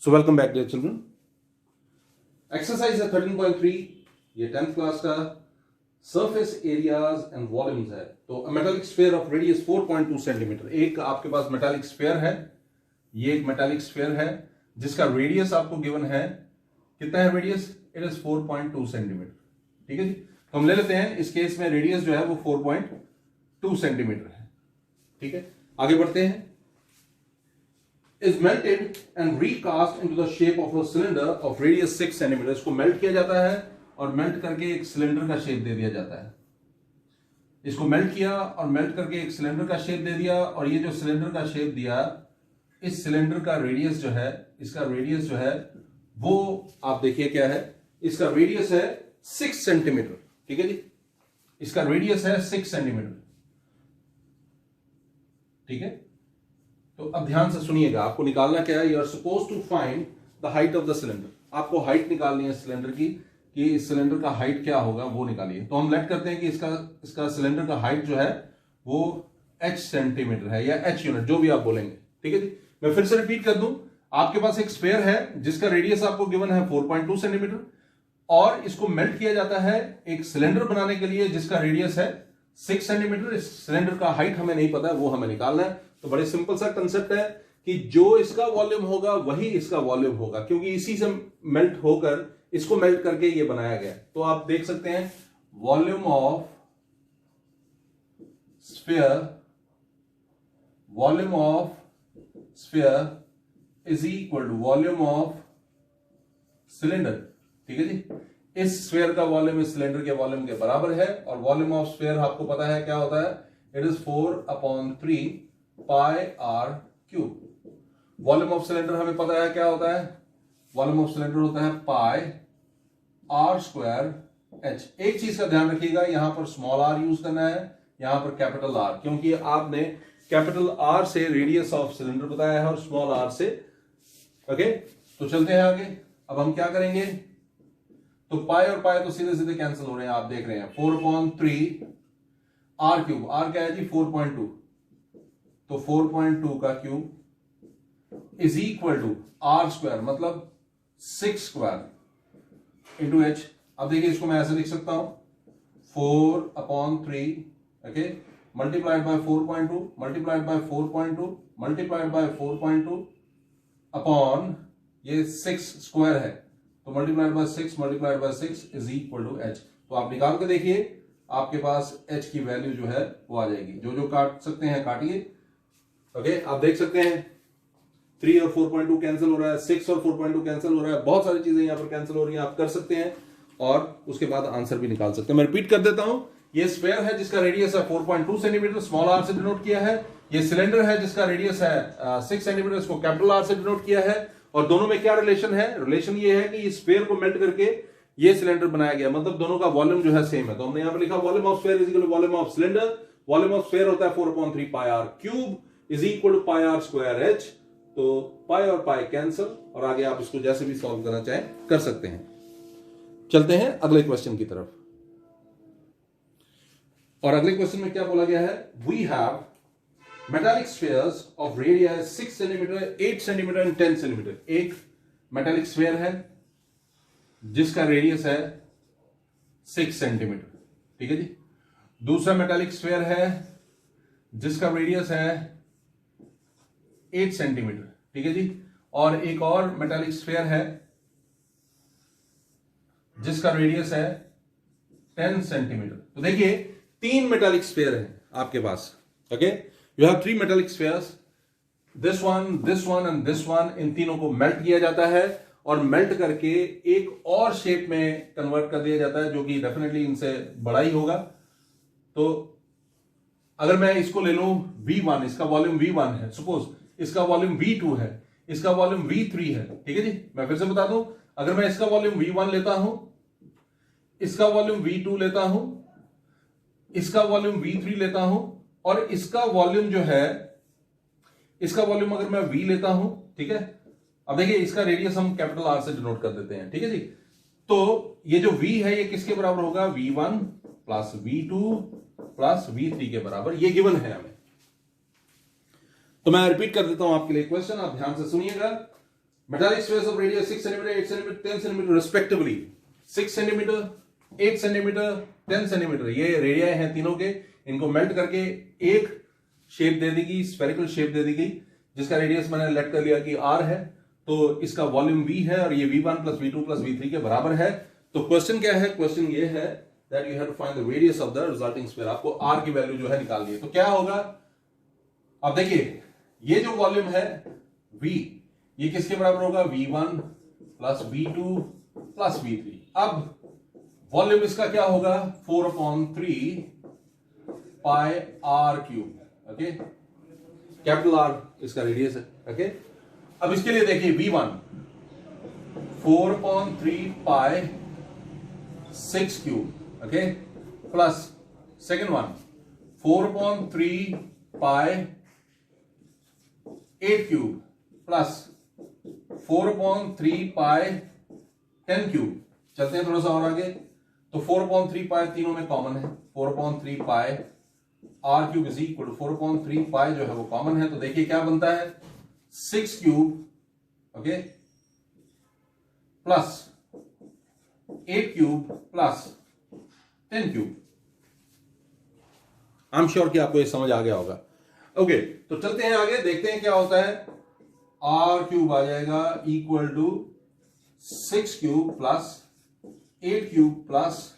सो welcome back dear children. Exercise है 13.3, ये 10th class का सरफेस एरियाज एंड वॉल्यूम्स है। तो metallic sphere of radius 4.2 centimetre. एक आपके पास मेटालिक स्फीयर है, ये एक मेटालिक स्फीयर है जिसका रेडियस आपको गिवन है। कितना है रेडियस? It is 4.2 centimetre. ठीक है जी। तो हम ले लेते हैं इस केस में रेडियस जो है वो 4.2 सेंटीमीटर है। ठीक है, आगे बढ़ते हैं। is melted and recast into the shape of a cylinder of radius 6 cm। इसको मेल्ट किया जाता है और मेल्ट करके एक सिलेंडर का शेप दे दिया जाता है। इसको मेल्ट किया और मेल्ट करके एक सिलेंडर का शेप दे दिया, और ये जो सिलेंडर का शेप दिया, इस सिलेंडर का रेडियस जो है, इसका रेडियस जो है वो आप देखिए क्या है, इसका रेडियस है 6 सेंटीमीटर। ठीक है जी, इसका रेडियस है 6 सेंटीमीटर। ठीक है, तो अब ध्यान से सुनिएगा, आपको निकालना क्या है। You are suppose to find the height of the cylinder. आपको हाइट निकालनी है सिलेंडर की, कि इस सिलेंडर का हाइट क्या होगा वो निकालिए। तो हम लेट करते हैं कि इसका सिलेंडर का हाइट जो है वो h सेंटीमीटर है, या h यूनिट, जो भी आप बोलेंगे। ठीक है जी, मैं फिर से रिपीट कर दूं। आपके पास एक स्फीयर है जिसका रेडियस आपको गिवन है 4.2 सेंटीमीटर, और इसको मेल्ट किया जाता है एक सिलेंडर बनाने के लिए जिसका रेडियस है 6 सेंटीमीटर। इस सिलेंडर का हाइट हमें नहीं पता है, वो हमें निकालना है। तो बड़े सिंपल सा कंसेप्ट है कि जो इसका वॉल्यूम होगा वही इसका वॉल्यूम होगा, क्योंकि इसी से मेल्ट होकर इसको मेल्ट करके ये बनाया गया। तो आप देख सकते हैं volume of sphere is equal to volume of cylinder. ठीक है जी, इस स्फीयर का वॉल्यूम इस सिलेंडर के वॉल्यूम के बराबर है, और वॉल्यूम ऑफ स्फीयर आपको पता है क्या होता है, it is 4/3 pi are cube. Volume of cylinder हमें पता है क्या होता है, वॉल्यूम ऑफ सिलेंडर होता है पाई आर स्क्वायर एच। एक चीज का ध्यान रखिएगा, यहां पर स्मॉल आर यूज करना है, यहां पर कैपिटल आर, क्योंकि आपने कैपिटल आर से रेडियस ऑफ सिलेंडर बताया है और स्मॉल आर से। ओके, तो चलते हैं आगे। अब हम क्या करेंगे, तो पाई और पाई तो सीधे सीधे कैंसिल हो रहे हैं, आप देख रहे हैं 4/3 आर क्यूब। आर क्या है जी? 4.2। तो 4.2 का cube is equal to R square, मतलब 6 स्क्वायर इंटू एच। अब देखिए, इसको मैं ऐसे लिख सकता हूं 4/3, okay, multiplied by 4.2 multiplied by 4.2 multiplied by 4.2 upon ये 6 स्क्वायर है, तो multiplied by 6 multiplied by 6 is equal to H. तो आप निकाल के देखिए, आपके पास एच की वैल्यू जो है वो आ जाएगी। जो जो काट सकते हैं काटिए। ओके, आप देख सकते हैं 3 और 4.2 कैंसिल हो रहा है, 6 और 4.2 कैंसिल हो रहा है, बहुत सारी चीजें यहां पर कैंसिल हो रही हैं। आप कर सकते हैं और उसके बाद आंसर भी निकाल सकते हैं। मैं रिपीट कर देता हूं, ये स्फीयर है जिसका रेडियस है 4.2 सेंटीमीटर, स्मॉल आर से डिनोट किया है। ये सिलेंडर है जिसका रेडियस है 6 सेंटीमीटर, इसको कैपिटल आर से डिनोट किया है। और दोनों में क्या रिलेशन है? रिलेशन ये है कि इस स्फीयर को मेल्ट करके ये सिलेंडर बनाया गया, मतलब दोनों का वॉल्यूम जो है सेम है। तो हमने यहां पर लिखा volume of sphere is equal to volume of cylinder. Volume of sphere होता है 4/3 pi are cube is equal to pi are square H. तो पाई और पाई कैंसिल, और आगे आप इसको जैसे भी सॉल्व करना चाहें कर सकते हैं। चलते हैं अगले क्वेश्चन की तरफ। और अगले क्वेश्चन में क्या बोला गया है, we have metallic spheres of radius 6 centimetre 8 centimetre and 10 centimetre. एक मेटालिक स्फीयर है जिसका रेडियस है 6 सेंटीमीटर। ठीक है जी। दूसरा मेटालिक स्फीयर है जिसका रेडियस है 8 सेंटीमीटर। ठीक है जी। और एक और मेटालिक स्फीयर है जिसका रेडियस है 10 सेंटीमीटर। तो देखिए 3 मेटालिक स्फीयर है आपके पास। Okay, you have 3 metallic spheres, this one and this one. इन तीनों को मेल्ट किया जाता है और मेल्ट करके एक और शेप में कन्वर्ट कर दिया जाता है, जो कि डेफिनेटली इनसे बड़ा ही होगा। तो अगर मैं इसको ले लूं V1, इसका वॉल्यूम V1 है, सपोज इसका वॉल्यूम V2 है, इसका वॉल्यूम V3 है। ठीक है जी, मैं फिर से बता दूं, अगर मैं इसका वॉल्यूम V1 लेता हूं, इसका वॉल्यूम V2 लेता हूं, इसका वॉल्यूम V3 लेता हूं, और इसका वॉल्यूम जो है, इसका वॉल्यूम अगर मैं V लेता हूं, ठीक है। अब देखिए, इसका रेडियस हम कैपिटल आर से डिनोट कर देते हैं। ठीक है जी। तो ये जो V है ये किसके बराबर होगा? V1 plus V2 plus V3 के बराबर, ये गिवन है हमें। तो मैं रिपीट कर देता हूं आपके लिए क्वेश्चन, आप ध्यान से सुनिएगा। Metallic spheres of radius 6 centimetre, 8 centimetre, 10 centimetre respectively. 6 centimetre, 8 centimetre, 10 centimetre, ये रेडियाई हैं तीनों के। इनको मेल्ट करके एक शेप दे दी गई, स्फेरिकल शेप दे दी गई, जिसका रेडियस मैंने लेट कर लिया कि r है, तो इसका वॉल्यूम v है और ये v1 plus v2 plus v3 के बराबर है। तो क्वेश्चन क्या है? क्वेश्चन ये है that you have to find the radius of the resulting sphere. आपको r की वैल्यू जो है निकालनी है। तो क्या होगा? अब देखिए, ये जो वॉल्यूम है v, ये किसके बराबर होगा? v1 plus v2 plus v3। अब वॉल्यूम इसका क्या होगा? 4/3 pi r cube. Okay, capital R इसका रेडियस है। ओके, अब इसके लिए देखिए v1 4/3 पाई 6 cube. Okay, plus second one 4/3 पाई 8 क्यूब प्लस 4/3 पाई 10 क्यूब। चलते हैं थोड़ा सा और आगे। तो 4/3 पाई तीनों में कॉमन है। 4/3 pi r cube is equal to 4/3 pi जो है वो कॉमन है। तो देखिए क्या बनता है? 6 cube okay plus 8 cube plus 10 cube. I am sure कि आपको ये समझ आ गया होगा। ओके, तो चलते हैं आगे, देखते हैं क्या होता है। r क्यूब आ जाएगा equal to 6 cube plus 8 cube plus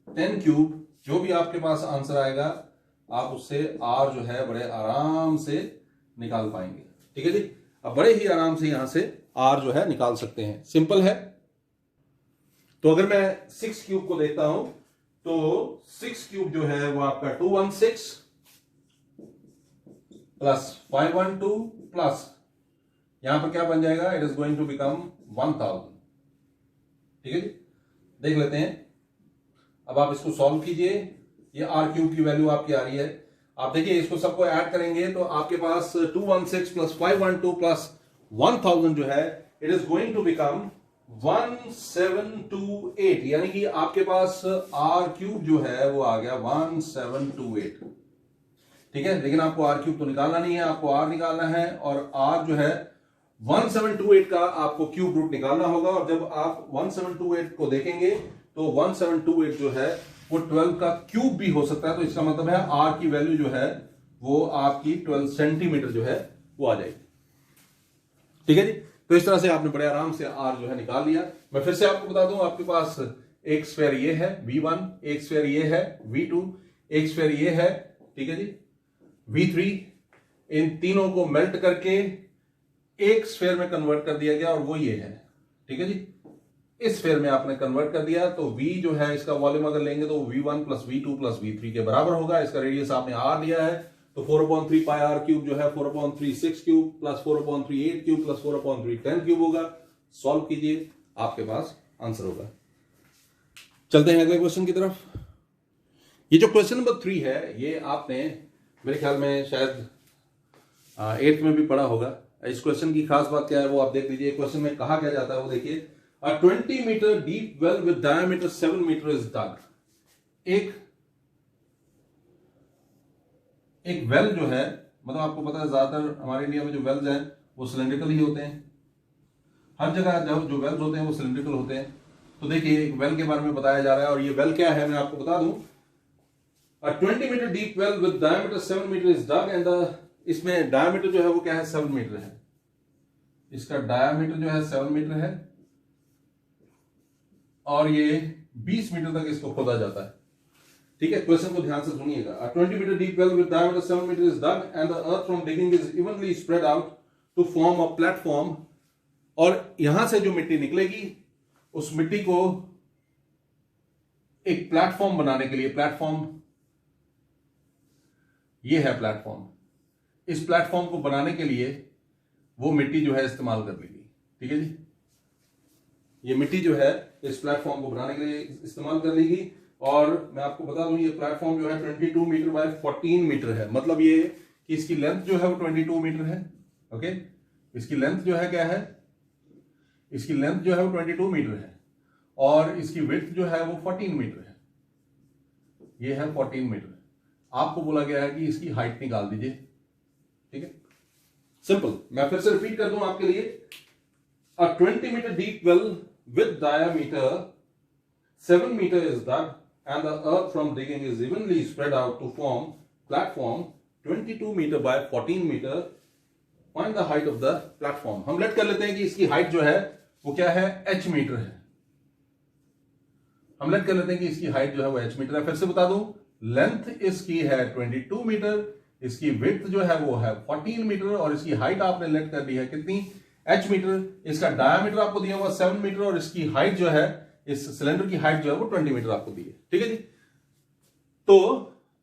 10 cube. जो भी आपके पास आंसर आएगा आप उससे r जो है बड़े आराम से निकाल पाएंगे। ठीक है जी, अब बड़े ही आराम से यहां से r जो है निकाल सकते हैं, सिंपल है। तो अगर मैं 6 क्यूब को देखता हूं तो 6 क्यूब जो है वो आपका 216 प्लस 512 प्लस यहां पर क्या बन जाएगा? It is going to become 1000। ठीक है जी, देख लेते हैं। अब आप इसको सॉल्व कीजिए। ये r क्यूब की वैल्यू आपकी आ रही है। आप देखिए, इसको सबको ऐड करेंगे तो आपके पास 216 प्लस 512 प्लस 1000 जो है it is going to become 1728। यानी कि आपके पास r क्यूब जो है वो आ गया 1728। ठीक है, लेकिन आपको r क्यूब तो निकालना नहीं है, आपको r निकालना है और r जो है 1728 का आपको क्यूब रूट निकालना होगा। और जब आप 1728 को देखेंगे तो 1728 जो है वो 12 का क्यूब भी हो सकता है। तो इसका मतलब है r की वैल्यू जो है वो आपकी 12 सेंटीमीटर जो है वो आ जाएगी। ठीक है जी, तो इस तरह से आपने बड़े आराम से r जो है निकाल लिया। मैं फिर से आपको बता दूं, आपके पास एक स्फीयर ये है v1, एक स्फीयर ये है v2, एक स्फीयर ये है, ठीक है जी, v3। इन तीनों को मेल्ट करके एक स्फीयर में कन्वर्ट कर दिया गया और वो ये है। ठीक है जी, इस स्फीयर में आपने कन्वर्ट कर दिया तो v जो है इसका वॉल्यूम अगर लेंगे तो v1 plus v2 plus v3 के बराबर होगा। इसका रेडियस आपने r लिया है तो 4/3 पाई r क्यूब जो है 4/3 6 cube plus 4/3 8 cube plus 4/3 10 cube होगा। सॉल्व कीजिए, आपके पास आंसर होगा। चलते हैं अगले क्वेश्चन की तरफ। ये जो क्वेश्चन नंबर 3 है ये आपने मेरे ख्याल में शायद 8th में भी पढ़ा होगा। इस क्वेश्चन की खास बात क्या है वो आप देख लीजिए। क्वेश्चन में कहा क्या जाता है वो देखिए। A 20 meter deep well with diameter 7 meter is dug। एक वेल जो है, मतलब आपको पता है ज्यादातर हमारे इंडिया में जो वेल्स हैं वो सिलेंड्रिकल ही होते हैं। हर जगह जब जो वेल्स होते हैं वो सिलेंड्रिकल होते हैं। तो देखिए एक वेल के बारे में बताया जा रहा है और ये वेल क्या है मैं आपको बता दूं। A 20 meter deep well with diameter 7 meter is dug and इसमें डायमीटर जो है वो क्या है? 7 मीटर है। इसका डायमीटर जो है 7 मीटर है और ये 20 मीटर तक इसको खोदा जाता है। ठीक है, क्वेश्चन को ध्यान से सुनिएगा। A 20 meter deep well with diameter 7 meter is dug and the earth from digging is evenly spread out to form a platform। और यहां से जो मिट्टी निकलेगी उस मिट्टी को एक प्लेटफॉर्म बनाने के लिए, प्लेटफॉर्म ये है प्लेटफॉर्म, इस प्लेटफॉर्म को बनाने के लिए वो मिट्टी जो है इस्तेमाल कर लेगी। ठीक है जी, ये मिट्टी जो है इस प्लेटफॉर्म को बनाने के लिए इस्तेमाल कर लेगी। और मैं आपको बता दूं ये प्लेटफॉर्म जो है 22 मीटर बाय 14 मीटर है। मतलब ये कि इसकी लेंथ जो है वो 22 मीटर है। ओके, इसकी लेंथ जो है क्या है? इसकी लेंथ जो है वो 22 मीटर है और इसकी विड्थ जो है वो 14 मीटर है। ये है 14 मीटर। आपको बोला गया है कि इसकी हाइट निकाल दीजिए। ठीक है, सिंपल। मैं फिर से रिपीट कर दूं आपके लिए। A 20-meter deep well with diameter 7 meter is dug and the earth from digging is evenly spread out to form platform 22 meter by 14 meter. Find the height of the platform. हम late कर लेते हैं कि इसकी height जो है वो क्या है, h मीटर है. हम लेट कर लेते हैं कि इसकी हाइट जो है वो h मीटर है. फिर से बता दूं, लेंथ इसकी है 22 मीटर, इसकी विड्थ जो है वो है 14 मीटर और इसकी हाइट आपने लेट कर दी है कितनी, h मीटर. इसका डायमीटर आपको दिया हुआ 7 मीटर और इसकी हाइट जो है, इस सिलेंडर की हाइट जो है वो 20 मीटर आपको दी है. ठीक है जी. तो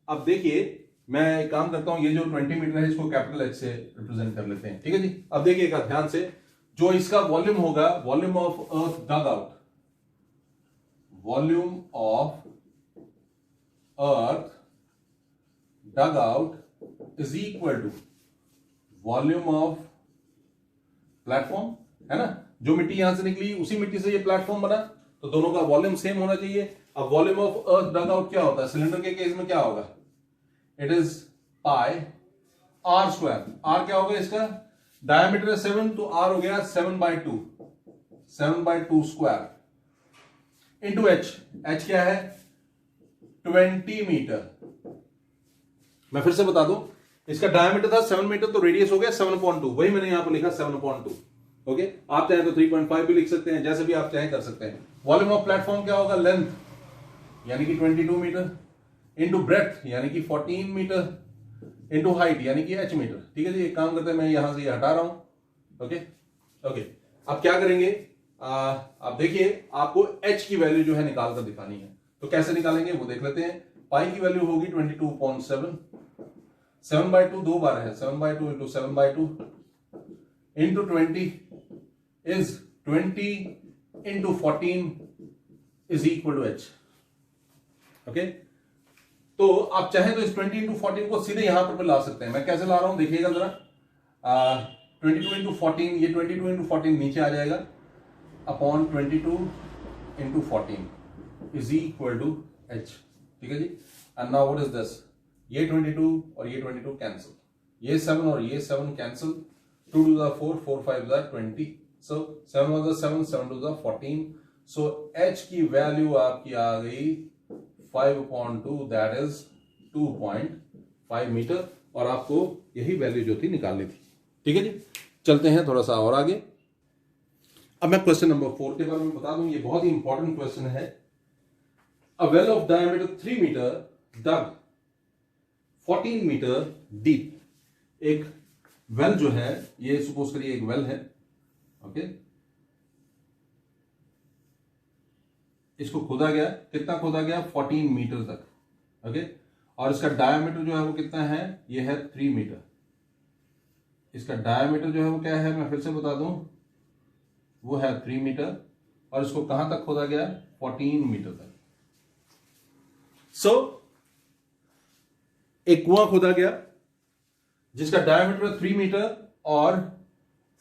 अब देखिए, मैं एक काम करता हूं, ये जो 20 मीटर है इसको कैपिटल H से रिप्रेजेंट कर लेते हैं. ठीक है जी. अब देखिएगा ध्यान से, जो इसका वॉल्यूम होगा, volume of earth dug out, volume of earth dug out is equal to volume of platform, है ना. जो मिट्टी यहां से निकली उसी मिट्टी से ये प्लेटफॉर्म बना, तो दोनों का वॉल्यूम सेम होना चाहिए. अब volume of earth dug out क्या होता है, सिलेंडर के केस में क्या होगा, it is pi are square. R क्या होगा, इसका डायमीटर 7 तो आर हो गया 7/2 स्क्वायर इंटू एच. एच क्या है 20 मीटर. मैं फिर से बता दूं, इसका डायमीटर था 7 मीटर तो रेडियस हो गया 7/2. वही मैंने यहां पर लिखा 7/2. ओके, आप चाहें तो 3.5 भी लिख सकते हैं, जैसे भी आप चाहें कर सकते हैं. वॉल्यूम ऑफ प्लेटफॉर्म क्या होगा, लेंथ यानी कि 22 मीटर इंटू ब्रेथ यानी कि 14 मीटर इंटू हाइट यानी कि h मीटर. ठीक है जी. एक काम करते हैं, मैं यहां से ये हटा रहा हूं. Okay okay. अब क्या करेंगे, अब देखिए, आपको h की वैल्यू जो है निकाल कर दिखानी है. तो कैसे निकालेंगे वो देख लेते हैं. पाई की वैल्यू होगी 22.7. 7/2 दो बार है, 7/2 into 7/2 into 20 is 20 into 14 is equal to h. Okay. तो आप चाहें तो इस 20 इंटू 14 को सीधे यहां पर ला सकते हैं. मैं कैसे ला रहा हूं देखिएगा जरा. 22 इंटू 14, ये 22 इंटू 14 नीचे आ जाएगा upon 22 into 14 is equal to h. ठीक है जी. And now what is this, ये 22 और ये 22 कैंसिल, ये 7 और ये 7 कैंसिल. 2 2 4, 4 5 20. सो 7 1 7, 7 2 14. सो h की वैल्यू आपकी आ गई 5/2, दैट इज 2.5 मीटर. और आपको यही वैल्यू जो थी निकालनी थी. ठीक है जी. चलते हैं थोड़ा सा और आगे. अब मैं क्वेश्चन नंबर 4 के बारे में बता दूं, ये बहुत ही इंपॉर्टेंट क्वेश्चन है. A well of diameter 3 metre dug 14 metre deep. एक वेल जो है, ये सपोज करिए एक वेल है. ओके, इसको खोदा गया, कितना खोदा गया, 14 मीटर तक. ओके, और इसका डायमीटर जो है वो कितना है, ये है 3 मीटर. इसका डायमीटर जो है वो क्या है, मैं फिर से बता दूं, वो है 3 मीटर. और इसको कहां तक खोदा गया, 14 मीटर तक. सो एक कुआं खोदा गया जिसका डायमीटर 3 मीटर और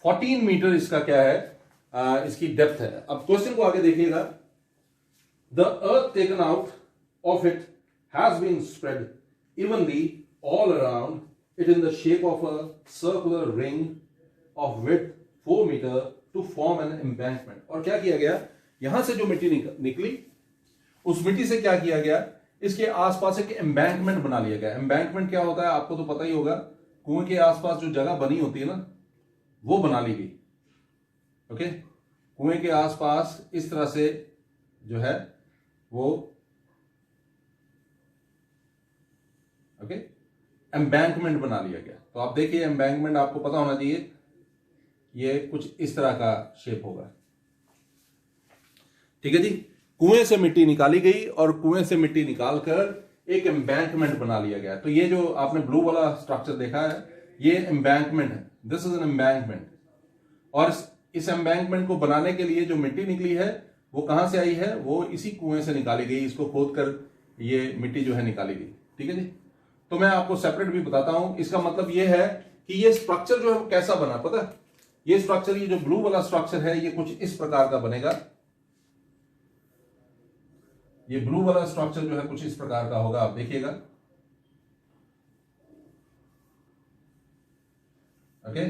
14 मीटर इसका क्या है, इसकी डेप्थ है. अब क्वेश्चन को आगे देखिएगा. The earth taken out of it has been spread evenly all around it in the shape of a circular ring of width 4 meter to form an embankment. और क्या किया गया, यहां से जो मिट्टी निकली, उस मिट्टी से क्या किया गया, इसके आसपास एक एम्बैंकमेंट बना लिया गया. एम्बैंकमेंट क्या होता है आपको तो पता ही होगा, कुएं के आसपास जो जगह बनी होती है ना, वो बना ली गई. ओके, कुएं के आसपास इस तरह से जो है वो ओके एम्बैंकमेंट बना लिया गया. तो आप देखिए, एम्बैंकमेंट आपको पता होना चाहिए, ये कुछ इस तरह का शेप होगा. ठीक है जी. कुएं से मिट्टी निकाली गई और कुएं से मिट्टी निकालकर एक एम्बैंकमेंट बना लिया गया. तो ये जो आपने ब्लू वाला स्ट्रक्चर देखा है, ये एम्बैंकमेंट है. This is an embankment. और इस एम्बैंकमेंट को बनाने के लिए जो मिट्टी निकली है वो कहां से आई है, वो इसी कुएं से निकाली गई. इसको खोदकर ये मिट्टी जो है निकाली गई. ठीक है जी. तो मैं आपको सेपरेट भी बताता हूं. इसका मतलब ये है कि ये स्ट्रक्चर जो है वो कैसा बना, पता है, ये स्ट्रक्चर, ये जो ब्लू वाला स्ट्रक्चर है, ये कुछ इस प्रकार का बनेगा. ये ब्लू वाला स्ट्रक्चर जो है कुछ इस प्रकार का होगा. आप देखिएगा. ओके,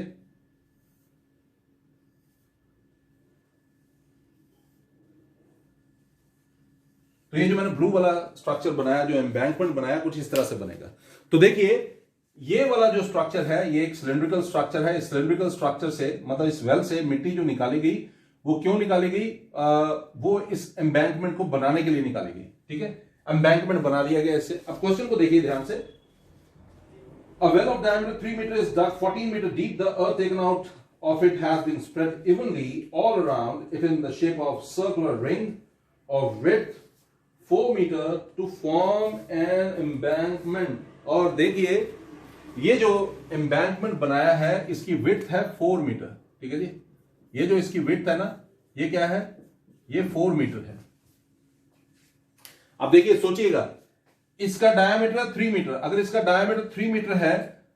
तो ये जो मैंने ब्लू वाला स्ट्रक्चर बनाया, जो एम्बैंकमेंट बनाया, कुछ इस तरह से बनेगा। तो देखिए ये वाला जो स्ट्रक्चर है ये एक सिलेंड्रिकल स्ट्रक्चर है। इस सिलेंड्रिकल स्ट्रक्चर से मतलब इस वेल से मिट्टी जो निकाली गई वो क्यों निकाली गई? वो इस एम्बैंकमेंट को बनाने के लिए निकाली गई। ठीक है, एम्बैंकमेंट बना दिया गया इससे। अब क्वेश्चन को देखिए ध्यान से। A well of diameter 3 meter is dug 14 meter deep. The earth taken out of it has been spread evenly all around it in the shape of circular ring of width 4 meter to form an embankment. और देखिए ये जो embankment बनाया है इसकी width है 4 metre. ठीक है जी, ये जो इसकी विड्थ है ना ये क्या है? ये 4 मीटर है। अब देखिए सोचिएगा, इसका डायमीटर 3 मीटर, अगर इसका डायमीटर 3 मीटर है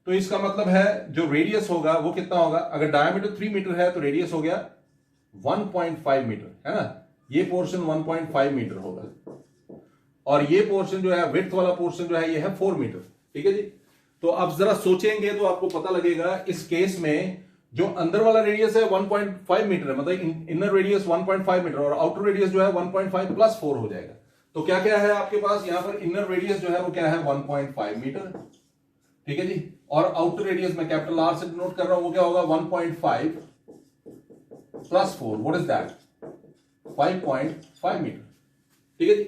तो इसका मतलब है जो रेडियस होगा वो कितना होगा? अगर डायमीटर 3 मीटर है तो रेडियस हो गया 1.5 मीटर, है ना? ये पोर्शन 1.5 मीटर होगा और ये पोर्शन जो है विड्थ वाला पोर्शन जो है ये है 4 मीटर। ठीक है जी, तो अब जरा सोचेंगे तो आपको पता लगेगा इस केस में जो अंदर वाला रेडियस है 1.5 मीटर है, मतलब इनर रेडियस 1.5 मीटर और आउटर रेडियस जो है 1.5 प्लस 4 हो जाएगा। तो क्या क्या है आपके पास यहां पर? इनर रेडियस जो है वो क्या है? 1.5 मीटर। ठीक है जी, और आउटर रेडियस में कैपिटल आर से डिनोट कर रहा हूं, वो क्या होगा? 1.5 plus 4, what is that? 5.5 metre. ठीक है जी,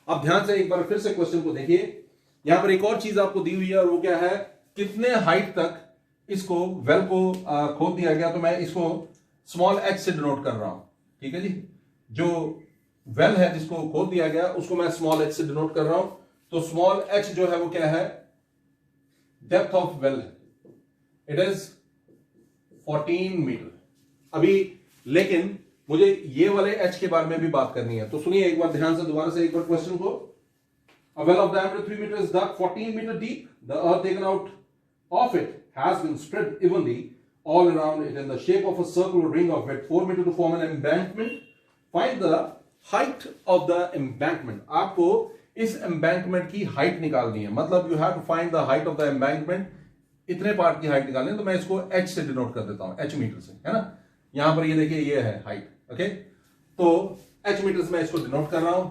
अब ध्यान से एक बार फिर से क्वेश्चन को देखिए। यहां पर एक और चीज आपको दी हुई है और वो क्या है? कितने हाइट तक इसको वेल को खोद दिया गया, तो मैं इसको स्मॉल एच से डिनोट कर रहा हूं। ठीक है जी, जो वेल है जिसको खोद दिया गया उसको मैं स्मॉल एच से डिनोट कर रहा हूं। तो स्मॉल एच जो है वो क्या है? Depth of well, it is 14 metre. अभी लेकिन मुझे ये वाले एच के बारे में भी बात करनी है, तो सुनिए एक बार ध्यान से, दोबारा से एक बार क्वेश्चन को। A well of diameter 3 meter is dug 14 meter deep. The earth taken out of it has been spread evenly all around it in the shape of a circular ring of width 4 meter to form an embankment. Find the height of the embankment. आपको इस embankment की height निकालनी है, मतलब you have to find the height of the embankment. इतने part की height निकालनी है, तो मैं इसको h से डिनोट कर देता हूं, h मीटर से, है ना? यहां पर ये देखिए ये है height, ओके? तो h मीटर से मैं इसको डिनोट कर रहा हूं।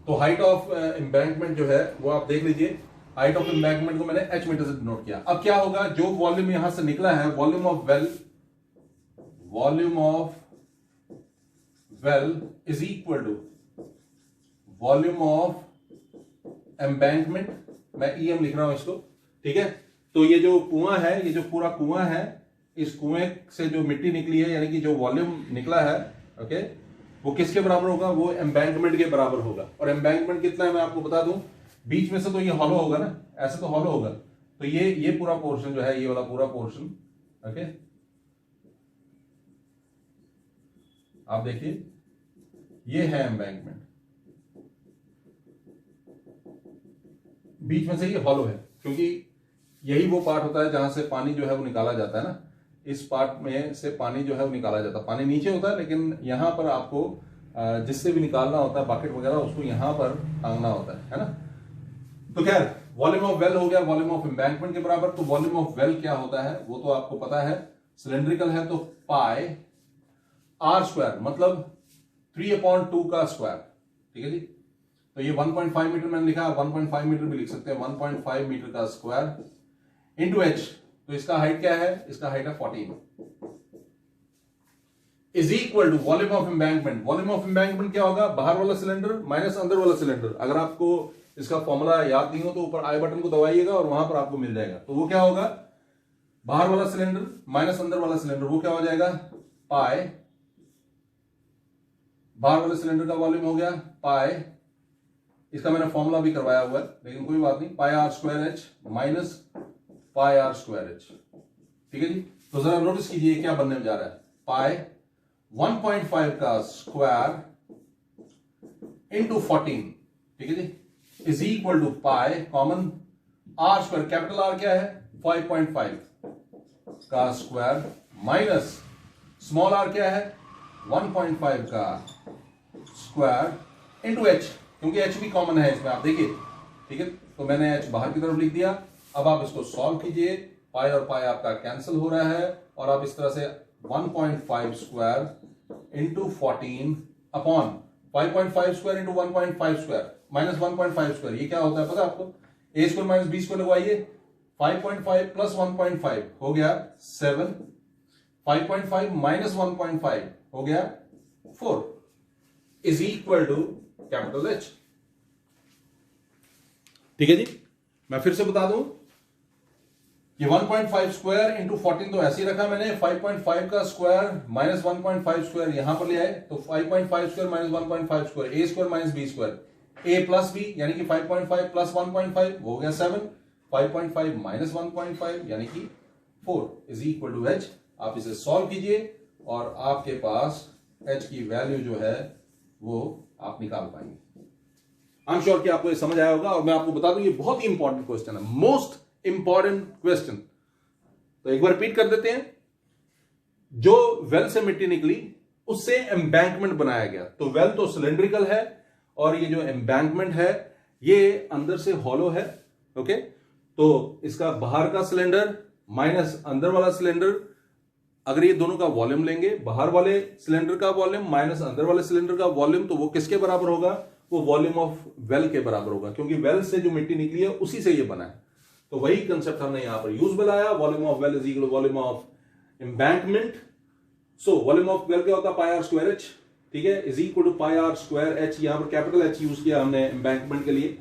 तो हाइट ऑफ एम्बैंकमेंट जो है वो आप देख लीजिए, हाइट ऑफ एम्बैंकमेंट को मैंने h मीटर से डिनोट किया। अब क्या होगा? जो वॉल्यूम यहां से निकला है, volume of well is equal to volume of embankment, मैं EM लिख रहा हूं इसको। ठीक है, तो ये जो कुआं है, ये जो पूरा कुआं है, इस कुएं से जो मिट्टी निकली है यानी कि जो वॉल्यूम निकला है, ओके, वो किसके बराबर होगा? वो एम्बैंकमेंट के बराबर होगा। और एम्बैंकमेंट कितना है मैं आपको बता दूं, बीच में से तो ये हॉलो होगा ना, ऐसे तो हॉलो होगा, तो ये पूरा पोर्शन जो है, ये वाला पूरा पोर्शन, ओके, आप देखिए ये है एम्बैंकमेंट, बीच में से ये हॉलो है, क्योंकि यही वो पार्ट होता है जहां से पानी जो है वो निकाला जाता है ना। इस पार्ट में से पानी जो है वो निकाला जाता है, पानी नीचे होता है, लेकिन यहां पर आपको जिससे भी निकालना होता है बकेट वगैरह, उसको यहां पर टांगना होता है ना। तो खैर, वॉल्यूम ऑफ वेल हो गया वॉल्यूम ऑफ एम्बैंकमेंट के बराबर। तो वॉल्यूम ऑफ वेल क्या होता है वो तो आपको पता है, सिलेंड्रिकल है तो पाई आर स्क्वायर, मतलब 3/2 का स्क्वायर। ठीक है जी, तो ये 1.5 मीटर मैंने लिखा, 1.5 मीटर भी लिख सकते हैं, 1.5 मीटर का स्क्वायर इंटू एच। तो इसका हाइट क्या है? इसका हाइट है 14, is equal to volume of embankment. Volume of embankment क्या होगा? बाहर वाला सिलेंडर माइनस अंदर वाला सिलेंडर। अगर आपको इसका फॉर्मूला याद नहीं हो तो ऊपर आई बटन को दबाइएगा और वहां पर आपको मिल जाएगा। तो वो क्या होगा? बाहर वाला सिलेंडर माइनस अंदर वाला सिलेंडर, वो क्या हो जाएगा? पाई, बाहर वाले सिलेंडर का वॉल्यूम हो गया पाई, इसका मैंने फॉर्मूला भी करवाया हुआ है लेकिन कोई बात नहीं, pi are square H minus pi are square H. ठीक है जी, तो जरा नोटिस कीजिए क्या बनने जा रहा है। पाई 1.5 का स्क्वायर इंटू 14, ठीक है जी, is equal to pi common R square, capital R क्या है? 5.5 का स्क्वायर माइनस स्मॉल आर क्या है? 1.5 का स्क्वायर इंटू एच, क्योंकि एच भी कॉमन है इसमें, आप देखिए। ठीक है, तो मैंने एच बाहर की तरफ लिख दिया। अब आप इसको सॉल्व कीजिए, पाई और पाई आपका कैंसिल हो रहा है और आप इस तरह से 1.5 square into 14 upon 5.5 square into 1.5 square minus 1.5 square, ये क्या होता है पता है आपको? A square minus B square लगवाइए, 5.5 प्लस 1.5 हो गया 7, 5.5 माइनस 1.5 हो गया 4 is equal to capital H. ठीक है जी, मैं फिर से बता दूं कि 1.5 स्क्वायर इंटू 14 तो ऐसे ही रखा मैंने, 5.5 का स्क्वायर माइनस 1.5 स्क्वायर यहां पर ले आए तो 5.5 स्क्वायर माइनस 1.5 स्क्वायर, ए स्क्वायर माइनस बी स्क्वायर, ए प्लस बी यानी कि 5.5 प्लस 1.5 हो गया 7, 5.5 माइनस 1.5 यानी कि 4 इज इक्वल टू एच। आप इसे सॉल्व कीजिए और आपके पास एच की वैल्यू जो है वो आप निकाल पाएंगे। आई एम श्योर कि आपको ये समझ आया होगा। और मैं आपको बता दूं ये बहुत ही इंपॉर्टेंट क्वेश्चन है, मोस्ट इंपॉर्टेंट क्वेश्चन। तो एक बार रिपीट कर देते हैं, जो वेल से मिट्टी निकली उससे एम्बैंकमेंट बनाया गया। तो वेल तो सिलेंड्रिकल है और ये जो एम्बैंकमेंट है ये अंदर से हॉलो है। ओके, तो इसका बाहर का सिलेंडर माइनस अंदर वाला सिलेंडर, अगर ये दोनों का वॉल्यूम लेंगे, बाहर वाले सिलेंडर का वॉल्यूम माइनस अंदर वाले सिलेंडर का वॉल्यूम, तो वो किसके बराबर होगा? वो वॉल्यूम ऑफ वेल के बराबर होगा, क्योंकि वेल से जो मिट्टी निकली है उसी से ये बना है। तो वही कंसेप्ट हमने यहां पर यूज बनाया, volume of well is equal volume of embankment. So volume of well क्या होता है? Pi are square H. ठीक है, is equal to pi are square H. यहां पर कैपिटल एच यूज किया हमने एम्बैंकमेंट के लिए।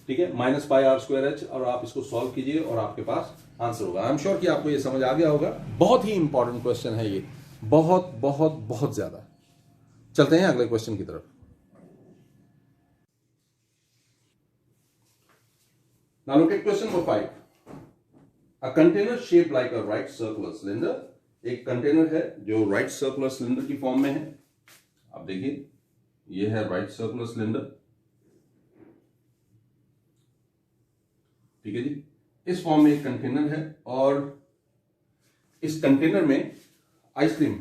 ठीक है, minus pi are square H, और आप इसको सॉल्व कीजिए और आपके पास आंसर होगा। आई एम श्योर कि आपको ये समझ आ गया होगा। बहुत ही इंपॉर्टेंट क्वेश्चन है ये, बहुत बहुत बहुत ज्यादा। चलते हैं अगले क्वेश्चन की तरफ। Now look at question number 5. A container shaped like a right circular cylinder. एक कंटेनर है जो राइट सर्कुलर सिलेंडर की फॉर्म में है। आप देखिए, ये है राइट सर्कुलर सिलेंडर। ठीक है जी, इस फॉर्म में एक कंटेनर है और इस कंटेनर में ice cream.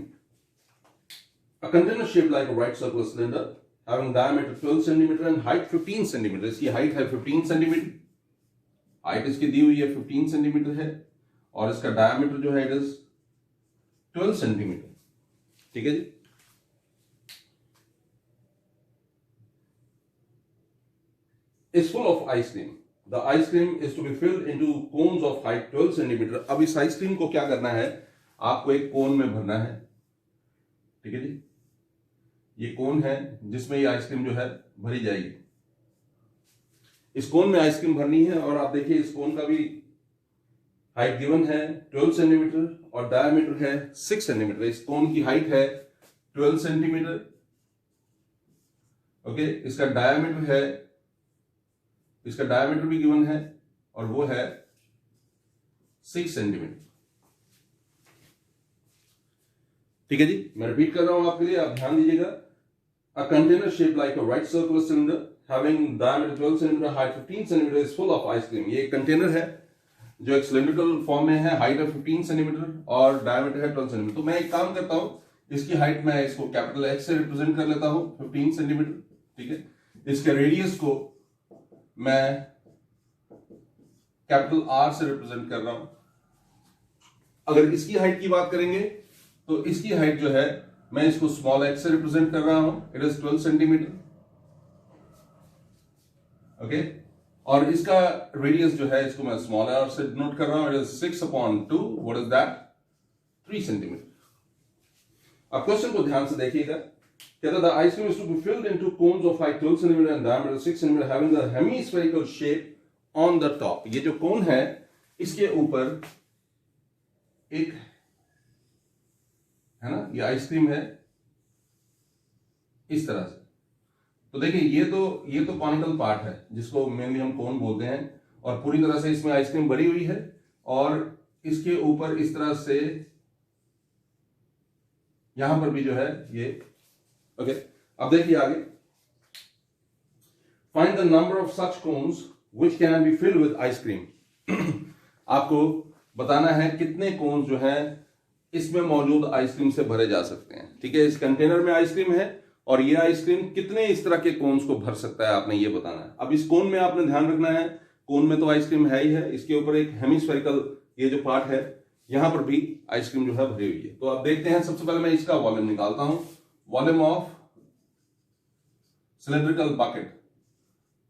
A container shaped like a right circular cylinder having diameter 12 cm and height 15 cm. इसकी हाइट है 15 सेंटीमीटर। हाइट इसकी दी हुई है 15 सेंटीमीटर है और इसका डायमीटर जो है इट इज 12 सेंटीमीटर। ठीक है जी, is full of ice cream. The ice cream is to be filled into cones of height 12 centimetre. अब इस आइसक्रीम को क्या करना है? आपको एक कोन में भरना है। ठीक है जी, ये कोन है जिसमें ये आइसक्रीम जो है भरी जाएगी। इस कोन में आइसक्रीम भरनी है और आप देखिए इस कोन का भी हाइट गिवन है 12 सेंटीमीटर और डायमीटर है 6 सेंटीमीटर। इस कोन की हाइट है 12 सेंटीमीटर। ओके, इसका डायमीटर भी गिवन है और वो है 6 सेंटीमीटर। ठीक है जी, मैं रिपीट कर रहा हूं आपके लिए, आप ध्यान दीजिएगा। A container shape like a right circular cylinder having diameter 12 cm, height 15 cm is full of ice cream. ये एक कंटेनर है जो एक सिलेंड्रिकल फॉर्म में है, हाइट है 15 सेंटीमीटर और डायमीटर है 12 सेंटीमीटर। तो मैं एक काम करता हूं, इसकी हाइट मैं इसको कैपिटल एच से रिप्रेजेंट कर लेता हूं 15 सेंटीमीटर। ठीक है, इसके रेडियस को मैं कैपिटल आर से रिप्रेजेंट कर रहा हूं। अगर इसकी हाइट की बात करेंगे तो इसकी हाइट जो है मैं इसको स्मॉल एच से रिप्रेजेंट कर रहा हूं, इट इज 12 सेंटीमीटर। ओके, और इसका रेडियस जो है इसको मैं स्मॉल आर से डिनोट कर रहा हूं, it is 6/2। What is that? 3 centimetre. अब क्वेश्चन को ध्यान से देखिएगा। कहता है the ice cream is to be filled into cones of height 12 centimetre and diameter 6 centimetre having the hemispherical shape on the top. ये जो कोन है इसके ऊपर एक है ना, ये आइसक्रीम है इस तरह से। तो देखिए ये तो कॉनिकल पार्ट है जिसको मेनली हम कोन बोलते हैं और पूरी तरह से इसमें आइसक्रीम भरी हुई है और इसके ऊपर इस तरह से यहां पर भी जो है ये। ओके, अब देखिए आगे। Find the number of such cones which can be filled with ice cream. आपको बताना है कितने कोन्स जो है इसमें मौजूद आइसक्रीम से भरे जा सकते हैं। ठीक है, इस कंटेनर में आइसक्रीम है और ये आइसक्रीम कितने इस तरह के कोन्स को भर सकता है, आपने ये बताना है। अब इस कोन में आपने ध्यान रखना है, कोन में तो आइसक्रीम है ही है, इसके ऊपर एक हेमीस्फेरिकल ये जो पार्ट है यहां पर भी आइसक्रीम जो है भरी हुई है। तो अब देखते हैं, सबसे पहले मैं इसका वॉल्यूम निकालता हूं। वॉल्यूम ऑफ सिलेंड्रिकल बकेट,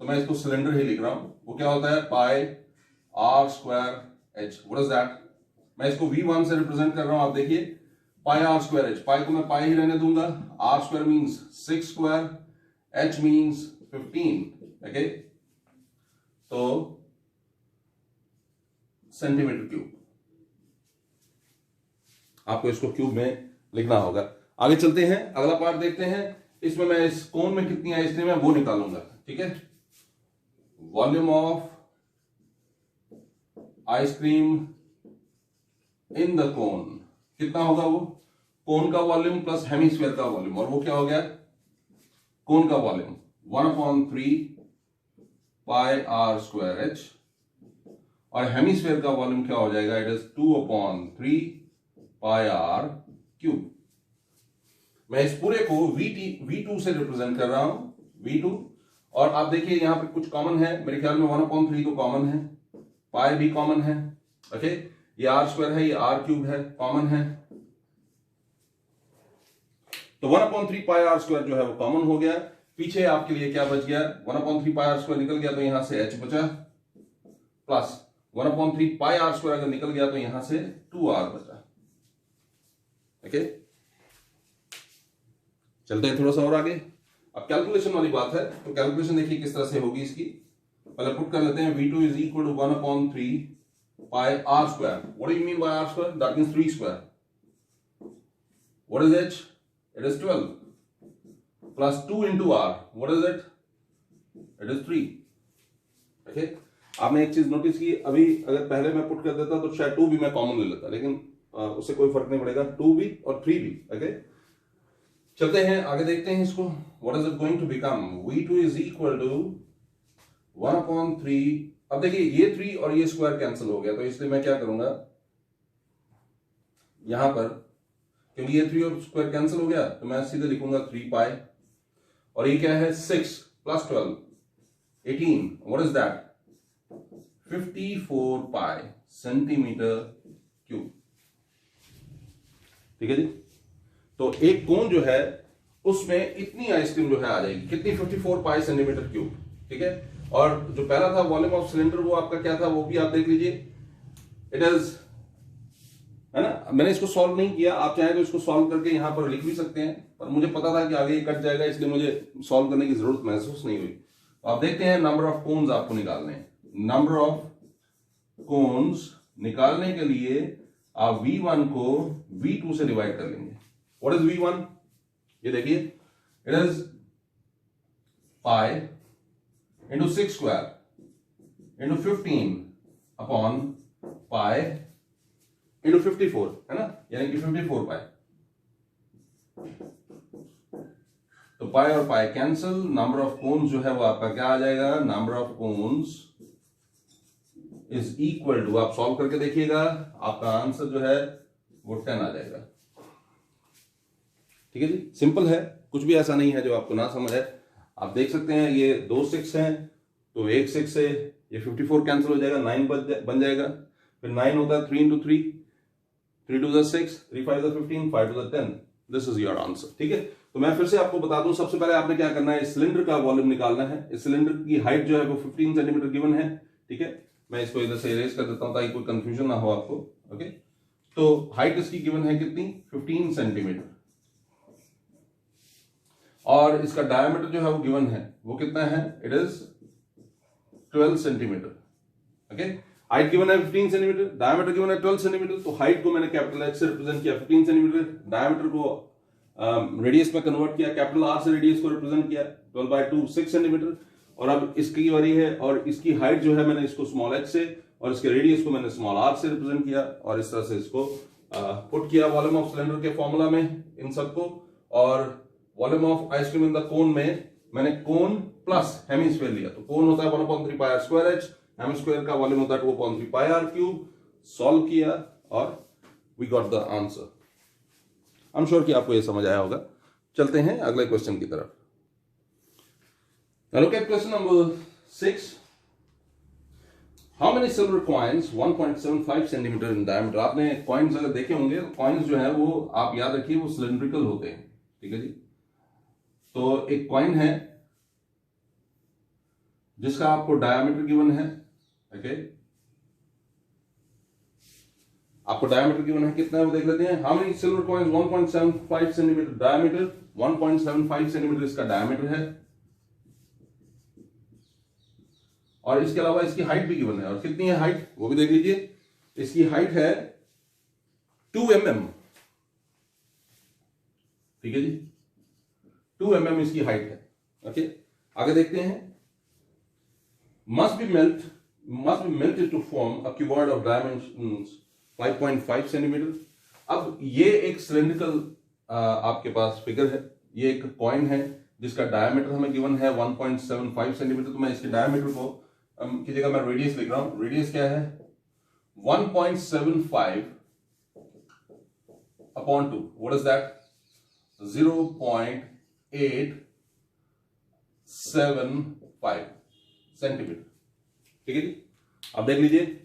तो मैं इसको सिलेंडर ही लिख रहा हूं। वो क्या होता है, pi are square H. What is that? मैं इसको V1 से रिप्रेजेंट कर रहा हूं। आप देखिए पाई आर स्क्वायर एच, पाई को मैं पाई ही रहने दूंगा, r square means 6 square, h means 15। Okay, तो सेंटीमीटर क्यूब, आपको इसको क्यूब में लिखना होगा। आगे चलते हैं, अगला पार्ट देखते हैं। इसमें मैं इस कोन में कितनी आइसक्रीम है वो निकालूंगा। ठीक है, volume of ice cream in the cone कितना होगा, वो कोन का वॉल्यूम प्लस हेमिस्फीयर का वॉल्यूम, और वो क्या हो गया, कोन का volume 1/3 pi are square H, और हेमिस्फीयर का वॉल्यूम क्या हो जाएगा, it is 2/3 pi are cube. मैं इस पूरे को V2 से रिप्रेजेंट कर रहा हूं, V2। और आप देखिए यहां पे कुछ कॉमन है, मेरे ख्याल में 1/3 तो कॉमन है, पाई भी कॉमन है। ओके, ये आर स्क्वायर है, ये आर क्यूब है, कॉमन है, तो 1/3 पाई आर स्क्वायर जो है वो कॉमन हो गया। पीछे आपके लिए क्या बच गया, 1/3 पाई आर स्क्वायर निकल गया तो यहां से h बचा, प्लस 1/3 पाई आर स्क्वायर अगर निकल गया तो यहां से 2r बचा। ओके, चलते हैं थोड़ा सा और आगे। अब कैलकुलेशन वाली बात है, तो कैलकुलेशन देखिए किस तरह से होगी इसकी। पहले पुट कर लेते हैं, V2 is equal to 1/3 pi are square. What do you mean by r square? That means 3 square. What is h? It is 12 plus 2 into r। What is it? It is 3। Okay, आपने एक चीज notice की, अभी अगर पहले मैं put कर देता तो शायद 2 भी मैं कॉमन ले लेता, लेकिन उससे कोई फर्क नहीं पड़ेगा, 2 भी और 3 भी। ओके, चलते हैं आगे देखते हैं इसको। What is it going to become? V2 is equal to 1/3। अब देखिए ये 3 और ये स्क्वायर कैंसिल हो गया, तो इसलिए मैं क्या करूंगा यहां पर, क्योंकि ये 3 और स्क्वायर कैंसिल हो गया तो मैं सीधे लिखूंगा 3 पाई, और ये क्या है 6 plus 12 18। What is that? 54 pi centimetre cube. ठीक है जी, तो एक कोन जो है उसमें इतनी आइसक्रीम जो है आ जाएगी, कितनी, 54 पाई सेंटीमीटर क्यूब। ठीक है, और जो पहला था वॉल्यूम ऑफ सिलेंडर वो आपका क्या था, वो भी आप देख लीजिए, इट इज, है ना। मैंने इसको सॉल्व नहीं किया, आप चाहें तो इसको सॉल्व करके यहां पर लिख भी सकते हैं, पर मुझे पता था कि आगे ये कट जाएगा, इसलिए मुझे सॉल्व करने की जरूरत महसूस नहीं हुई। तो आप देखते हैं नंबर ऑफ कोन्स आपको निकालने हैं। नंबर ऑफ कोन्स निकालने के लिए आप V1 को V2 से डिवाइड कर लेंगे। What is V1? ये देखिए, it is pi into 6 square into 15 upon pi into 54, है ना, यानी कि 54 पाई। तो पाई और pi cancel, number of cones जो है वो आपका क्या आ जाएगा, number of cones is equal to, आप सॉल्व करके देखिएगा, आपका आंसर जो है वो 10 आ जाएगा। ठीक है जी, सिंपल है, कुछ भी ऐसा नहीं है जो आपको ना समझ है। आप देख सकते हैं ये 2 6 हैं, तो एक 6 से ये 54 कैंसिल हो जाएगा, 9 बन जाएगा। फिर 9 होता है 3 into 3, 3 2 6, 3 5 15, 5 2 10। This is your answer. ठीक है, तो मैं फिर से आपको बता दूं, सबसे पहले आपने क्या करना है, इस सिलेंडर का वॉल्यूम निकालना है। इस सिलेंडर की हाइट जो है वो 15 सेंटीमीटर गिवन है। ठीक है, मैं इसको इधर से इरेज कर देता हूं ताकि कोई कंफ्यूजन ना हो आपको। ओके, तो हाइट इसकी गिवन है कितनी, 15 सेंटीमीटर, और इसका डायमीटर जो है वो गिवन है, वो कितना है, it is 12 centimetre. Okay, height given है 15 सेंटीमीटर, डायमीटर गिवन है 12 सेंटीमीटर। तो हाइट को मैंने कैपिटल H से रिप्रेजेंट किया 15 सेंटीमीटर, डायमीटर को रेडियस में कन्वर्ट किया, कैपिटल R से रेडियस को रिप्रेजेंट किया, 12/2 6 सेंटीमीटर। और अब इसकी बारी है, और इसकी हाइट जो है मैंने इसको स्मॉल h से, और इसके रेडियस को मैंने स्मॉल r से रिप्रेजेंट किया, और इस तरह से इसको पुट किया वॉल्यूम ऑफ सिलेंडर के फॉर्मूला में इन सबको। और volume of ice cream in the कोन में मैंने कोन प्लस हेमिस्फीयर लिया, तो कोन होता है 1/3 pi are square h, hemisphere का वॉल्यूम होता है 2/3 पाई आर क्यूब। सॉल्व किया और we got the answer. I am sure कि आपको ये समझ आया होगा। चलते हैं अगले क्वेश्चन की तरफ। Now look at question number 6. How many silver coins 1.75 centimetre in diameter? आपने कॉइन्स अगर देखे होंगे, तो कॉइन्स जो है वो आप याद रखिए वो सिलेंड्रिकल होते हैं। ठीक है जी, तो एक कॉइन है जिसका आपको डायमीटर गिवन है, ओके, आपको डायमीटर गिवन है कितना है वो देख लेते हैं। How many silver coins, 1.75 centimetre diameter, 1.75 centimetre इसका डायमीटर है, और इसके अलावा इसकी हाइट भी गिवन है, और कितनी है हाइट वो भी देख लीजिए। इसकी हाइट है 2 mm, ठीक है जी, 2 mm इसकी हाइट है, ओके। आगे देखते हैं, must be melted to form a cuboid of dimensions 5.5 centimetre. अब ये एक सिलेंड्रिकल आपके पास फिगर है, ये एक कॉइन है जिसका डायमीटर हमें गिवन है 1.75 सेंटीमीटर। तो मैं इसके डायमीटर को की जगह मैं रेडियस लिख रहा हूं। रेडियस क्या है, 1.75 upon 2, what is that, 0.875 centimetre, ठीक है जी। अब देख लीजिए,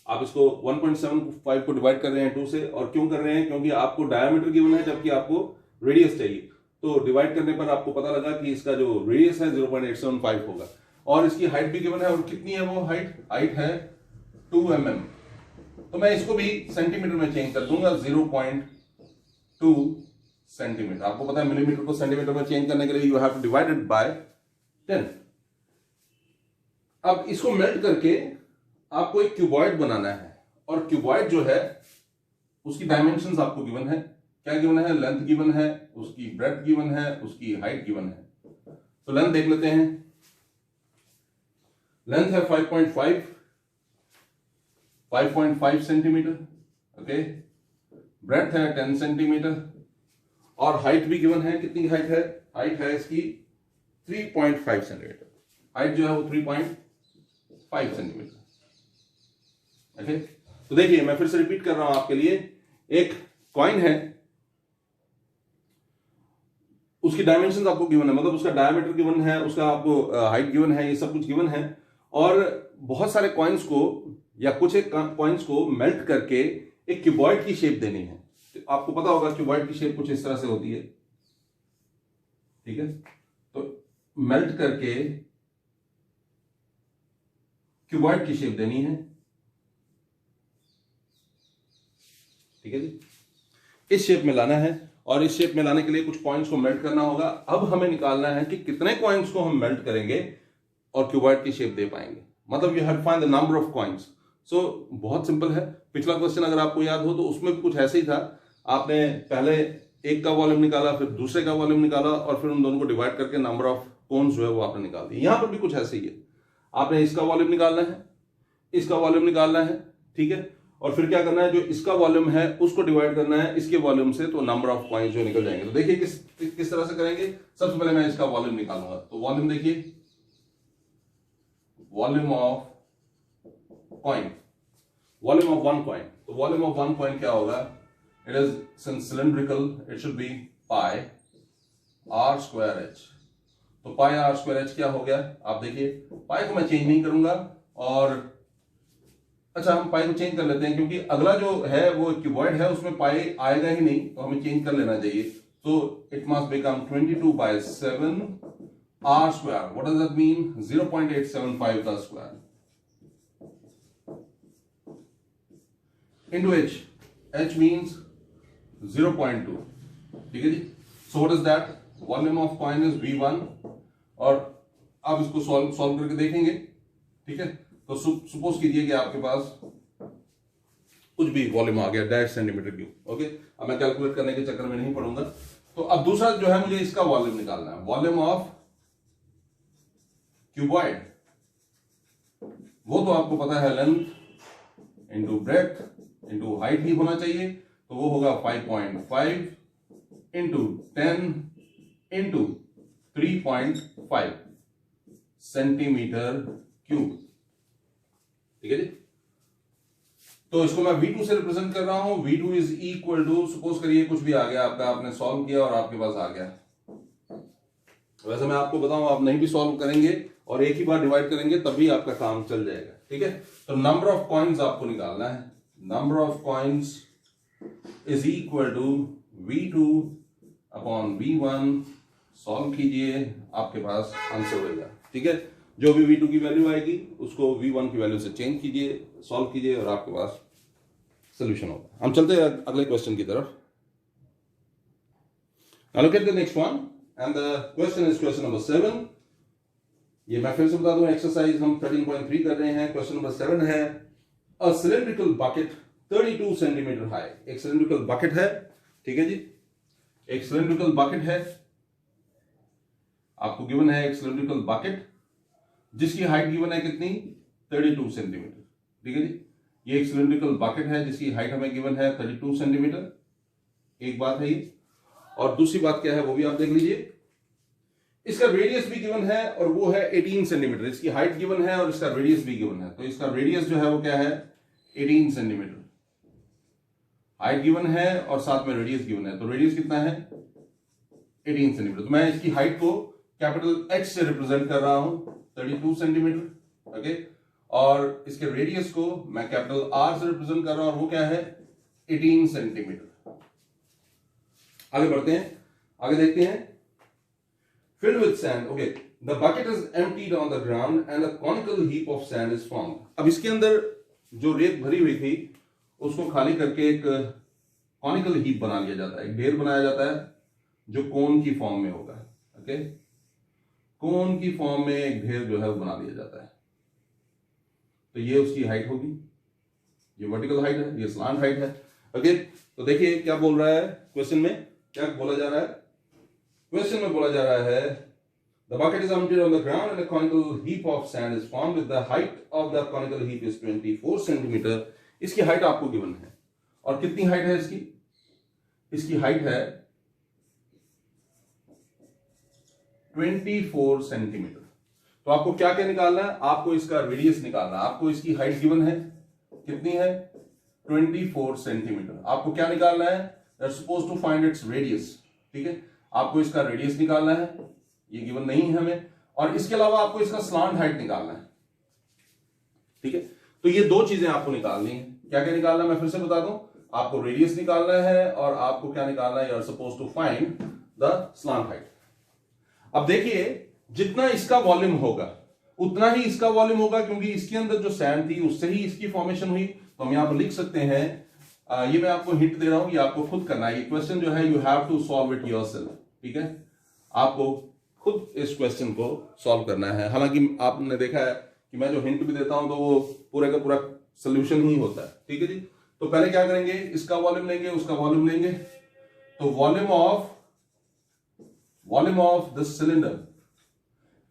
आप इसको 1.75 को डिवाइड कर रहे हैं 2 से, और क्यों कर रहे हैं, क्योंकि आपको डायमीटर गिवन है जबकि आपको रेडियस चाहिए। तो डिवाइड करने पर आपको पता लगा कि इसका जो रेडियस है 0.875 होगा, और इसकी हाइट भी गिवन है, और कितनी है वो हाइट है 2 mm। तो मैं इसको भी सेंटीमीटर में चेंज कर दूंगा, 0.2 सेंटीमीटर। आपको पता है मिलीमीटर को सेंटीमीटर में चेंज करने के लिए you have to divide it by 10। अब इसको मेल्ट करके आपको एक क्यूबॉइड बनाना है, और क्यूबॉइड जो है उसकी डायमेंशंस आपको गिवन है। क्या गिवन है, लेंथ गिवन है, उसकी ब्रेड्थ गिवन है, उसकी हाइट गिवन है। तो लेंथ देख लेते हैं, लेंथ है 5.5 सेंटीमीटर, ओके। ब्रेड्थ है 10 सेंटीमीटर, और हाइट भी गिवन है। कितनी हाइट है, हाइट है इसकी 3.5 सेंटीमीटर। हाइट जो है वो 3.5 सेंटीमीटर, ओके। तो देखिए, मैं फिर से रिपीट कर रहा हूं आपके लिए, एक कॉइन है, उसकी डायमेंशन आपको गिवन है, मतलब उसका डायमीटर गिवन है, उसका आपको हाइट गिवन है, ये सब कुछ गिवन है। और बहुत सारे कॉइन्स को या कुछ एक कॉइन्स को मेल्ट करके एक क्यूबॉइड की शेप देनी है। तो आपको पता होगा क्यूबॉइड की शेप कुछ इस तरह से होती है, ठीक है। तो मेल्ट करके क्यूबॉइड की शेप देनी है, ठीक है जी। इस शेप में लाना है, और इस शेप में लाने के लिए कुछ कॉइन्स को मेल्ट करना होगा। अब हमें निकालना है कि कितने कॉइन्स को हम मेल्ट करेंगे और क्यूबॉइड की शेप दे पाएंगे, मतलब you have to find the number of coins. So बहुत सिंपल है। पिछला क्वेश्चन अगर आपको याद हो तो उसमें भी कुछ ऐसे ही था, आपने पहले एक का वॉल्यूम निकाला, फिर दूसरे का वॉल्यूम निकाला, और फिर उन दोनों को डिवाइड करके नंबर ऑफ कोन्स जो है वो आपने निकाल दिए। यहां पर भी कुछ ऐसे ही है, आपने इसका वॉल्यूम निकालना है, इसका वॉल्यूम निकालना है, ठीक है, और फिर क्या करना है, जो इसका वॉल्यूम है उसको डिवाइड करना है इसके वॉल्यूम से, तो नंबर ऑफ कॉइन्स जो निकल जाएंगे। तो देखिए किस तरह से करेंगे। सबसे पहले मैं इसका वॉल्यूम निकालूंगा, तो वॉल्यूम देखिए, volume of coin, volume of one coin. तो वॉल्यूम ऑफ वन कॉइन क्या होगा, it is since cylindrical it should be pi are square H. तो पाई आर स्क्वायर एच क्या हो गया, आप देखिए, पाई को मैं चेंज नहीं करूंगा, और अच्छा हम पाई को चेंज कर लेते हैं, क्योंकि अगला जो है वो क्यूबॉइड है, उसमें पाई आएगा ही नहीं, तो हमें चेंज कर लेना चाहिए। तो it must become 22/7 r square. What does that mean, 0.875 का square into h, h means 0.2, ठीक है जी। So what is that, volume of coin is V1, और आप इसको सॉल्व करके देखेंगे, ठीक है। तो सपोज कीजिए कि आपके पास कुछ भी वॉल्यूम आ गया, डैश सेंटीमीटर क्यूब, ओके। अब मैं कैलकुलेट करने के चक्कर में नहीं पड़ूंगा। तो अब दूसरा जो है मुझे इसका वॉल्यूम निकालना है, वॉल्यूम ऑफ क्यूबॉइड। वो तो आपको पता है, length into breadth into height ही होना चाहिए, तो वो होगा 5.5 इंटू 10 इंटू 3.5 सेंटीमीटर क्यूब, ठीक है जी। तो इसको मैं V2 से रिप्रेजेंट कर रहा हूं। V2 is equal to, suppose करिए कुछ भी आ गया आपका, आपने सॉल्व किया और आपके पास आ गया। वैसे मैं आपको बताऊं, आप नहीं भी सॉल्व करेंगे और एक ही बार डिवाइड करेंगे तब भी आपका काम चल जाएगा, ठीक है। तो नंबर ऑफ कॉइन्स आपको निकालना है, number of coins is equal to V2 upon V1। Solve कीजिए, आपके पास आंसर होगा, ठीक है। जो भी V2 की वैल्यू आएगी उसको V1 की वैल्यू से चेंज कीजिए, सॉल्व कीजिए और आपके पास सोल्यूशन होगा। हम चलते हैं अगले क्वेश्चन की तरफ। Now look at the next one and the question is question number 7। ये मैं फिर से बता दूं, एक्सरसाइज हम 13.3 कर रहे हैं। क्वेश्चन नंबर 7 है a cylindrical bucket 32 centimetre high. एक सिलेंड्रिकल बकेट है, ठीक है जी, एक सिलेंड्रिकल बकेट है, आपको गिवन है एक सिलेंड्रिकल बकेट जिसकी हाइट गिवन है कितनी, 32 सेंटीमीटर, ठीक है जी। ये एक सिलेंड्रिकल बकेट है जिसकी हाइट हमें गिवन है 32 सेंटीमीटर, एक बात है ये। और दूसरी बात क्या है वो भी आप देख लीजिए, इसका रेडियस भी गिवन है और वो है 18 सेंटीमीटर। इसकी हाइट गिवन है और इसका रेडियस भी गिवन है, तो इसका रेडियस जो है वो क्या है, 18 सेंटीमीटर। हाइट गिवन है और साथ में रेडियस गिवन है, तो रेडियस कितना है, 18 सेंटीमीटर। तो मैं इसकी हाइट को कैपिटल H से रिप्रेजेंट कर रहा हूं, 32 सेंटीमीटर, ओके। और इसके रेडियस को मैं कैपिटल R से रिप्रेजेंट कर रहा हूं और वो क्या है, 18 सेंटीमीटर। आगे बढ़ते हैं, आगे देखते हैं। Filled with sand, okay. The bucket is emptied on the ground and a conical heap of sand is formed। अब इसके अंदर जो रेत भरी हुई थी उसको खाली करके एक कॉनिकल हीप बना लिया जाता है, एक ढेर बनाया जाता है जो कोन की फॉर्म में होगा, ओके। कोन की फॉर्म में एक ढेर जो है वो बना लिया जाता है, तो ये उसकी हाइट होगी, ये वर्टिकल हाइट है, ये स्लांट हाइट है, ओके। तो देखिए क्या बोल रहा है क्वेश्चन में, क्या बोला जा रहा है क्वेश्चन में, बोला जा रहा है the bucket is emptied on the ground and a conical heap of sand is formed with the height of the conical heap is 24 centimetre. इसकी हाइट आपको गिवन है और कितनी हाइट है इसकी, इसकी हाइट है 24 सेंटीमीटर। तो आपको क्या क्या निकालना है, आपको इसका रेडियस निकालना है। आपको इसकी हाइट गिवन है, कितनी है, 24 सेंटीमीटर। आपको क्या निकालना है, that's supposed to find its radius, ठीक है। आपको इसका रेडियस निकालना है, ये गिवन नहीं है हमें, और इसके अलावा आपको इसका स्लांट हाइट निकालना है, ठीक है। तो ये दो चीजें आपको निकालनी है। क्या क्या निकालना है मैं फिर से बता दूं, आपको रेडियस निकालना है और आपको क्या निकालना है, you are supposed to find the slant height. अब देखिए जितना इसका वॉल्यूम होगा उतना ही इसका वॉल्यूम होगा, क्योंकि इसके अंदर जो सैंड थी उससे ही इसकी फॉर्मेशन हुई। तो हम यहां पर लिख सकते हैं, ये मैं आपको हिंट दे रहा हूं, ये आपको खुद करना है। ये क्वेश्चन जो है you have to solve it yourself, ठीक है। आपको खुद इस क्वेश्चन को सॉल्व करना है। हालांकि आपने देखा है कि मैं जो हिंट भी देता हूं तो वो पूरे का पूरा सोल्यूशन ही होता है, ठीक है जी। तो पहले क्या करेंगे, इसका वॉल्यूम लेंगे, उसका वॉल्यूम लेंगे, तो volume of this cylinder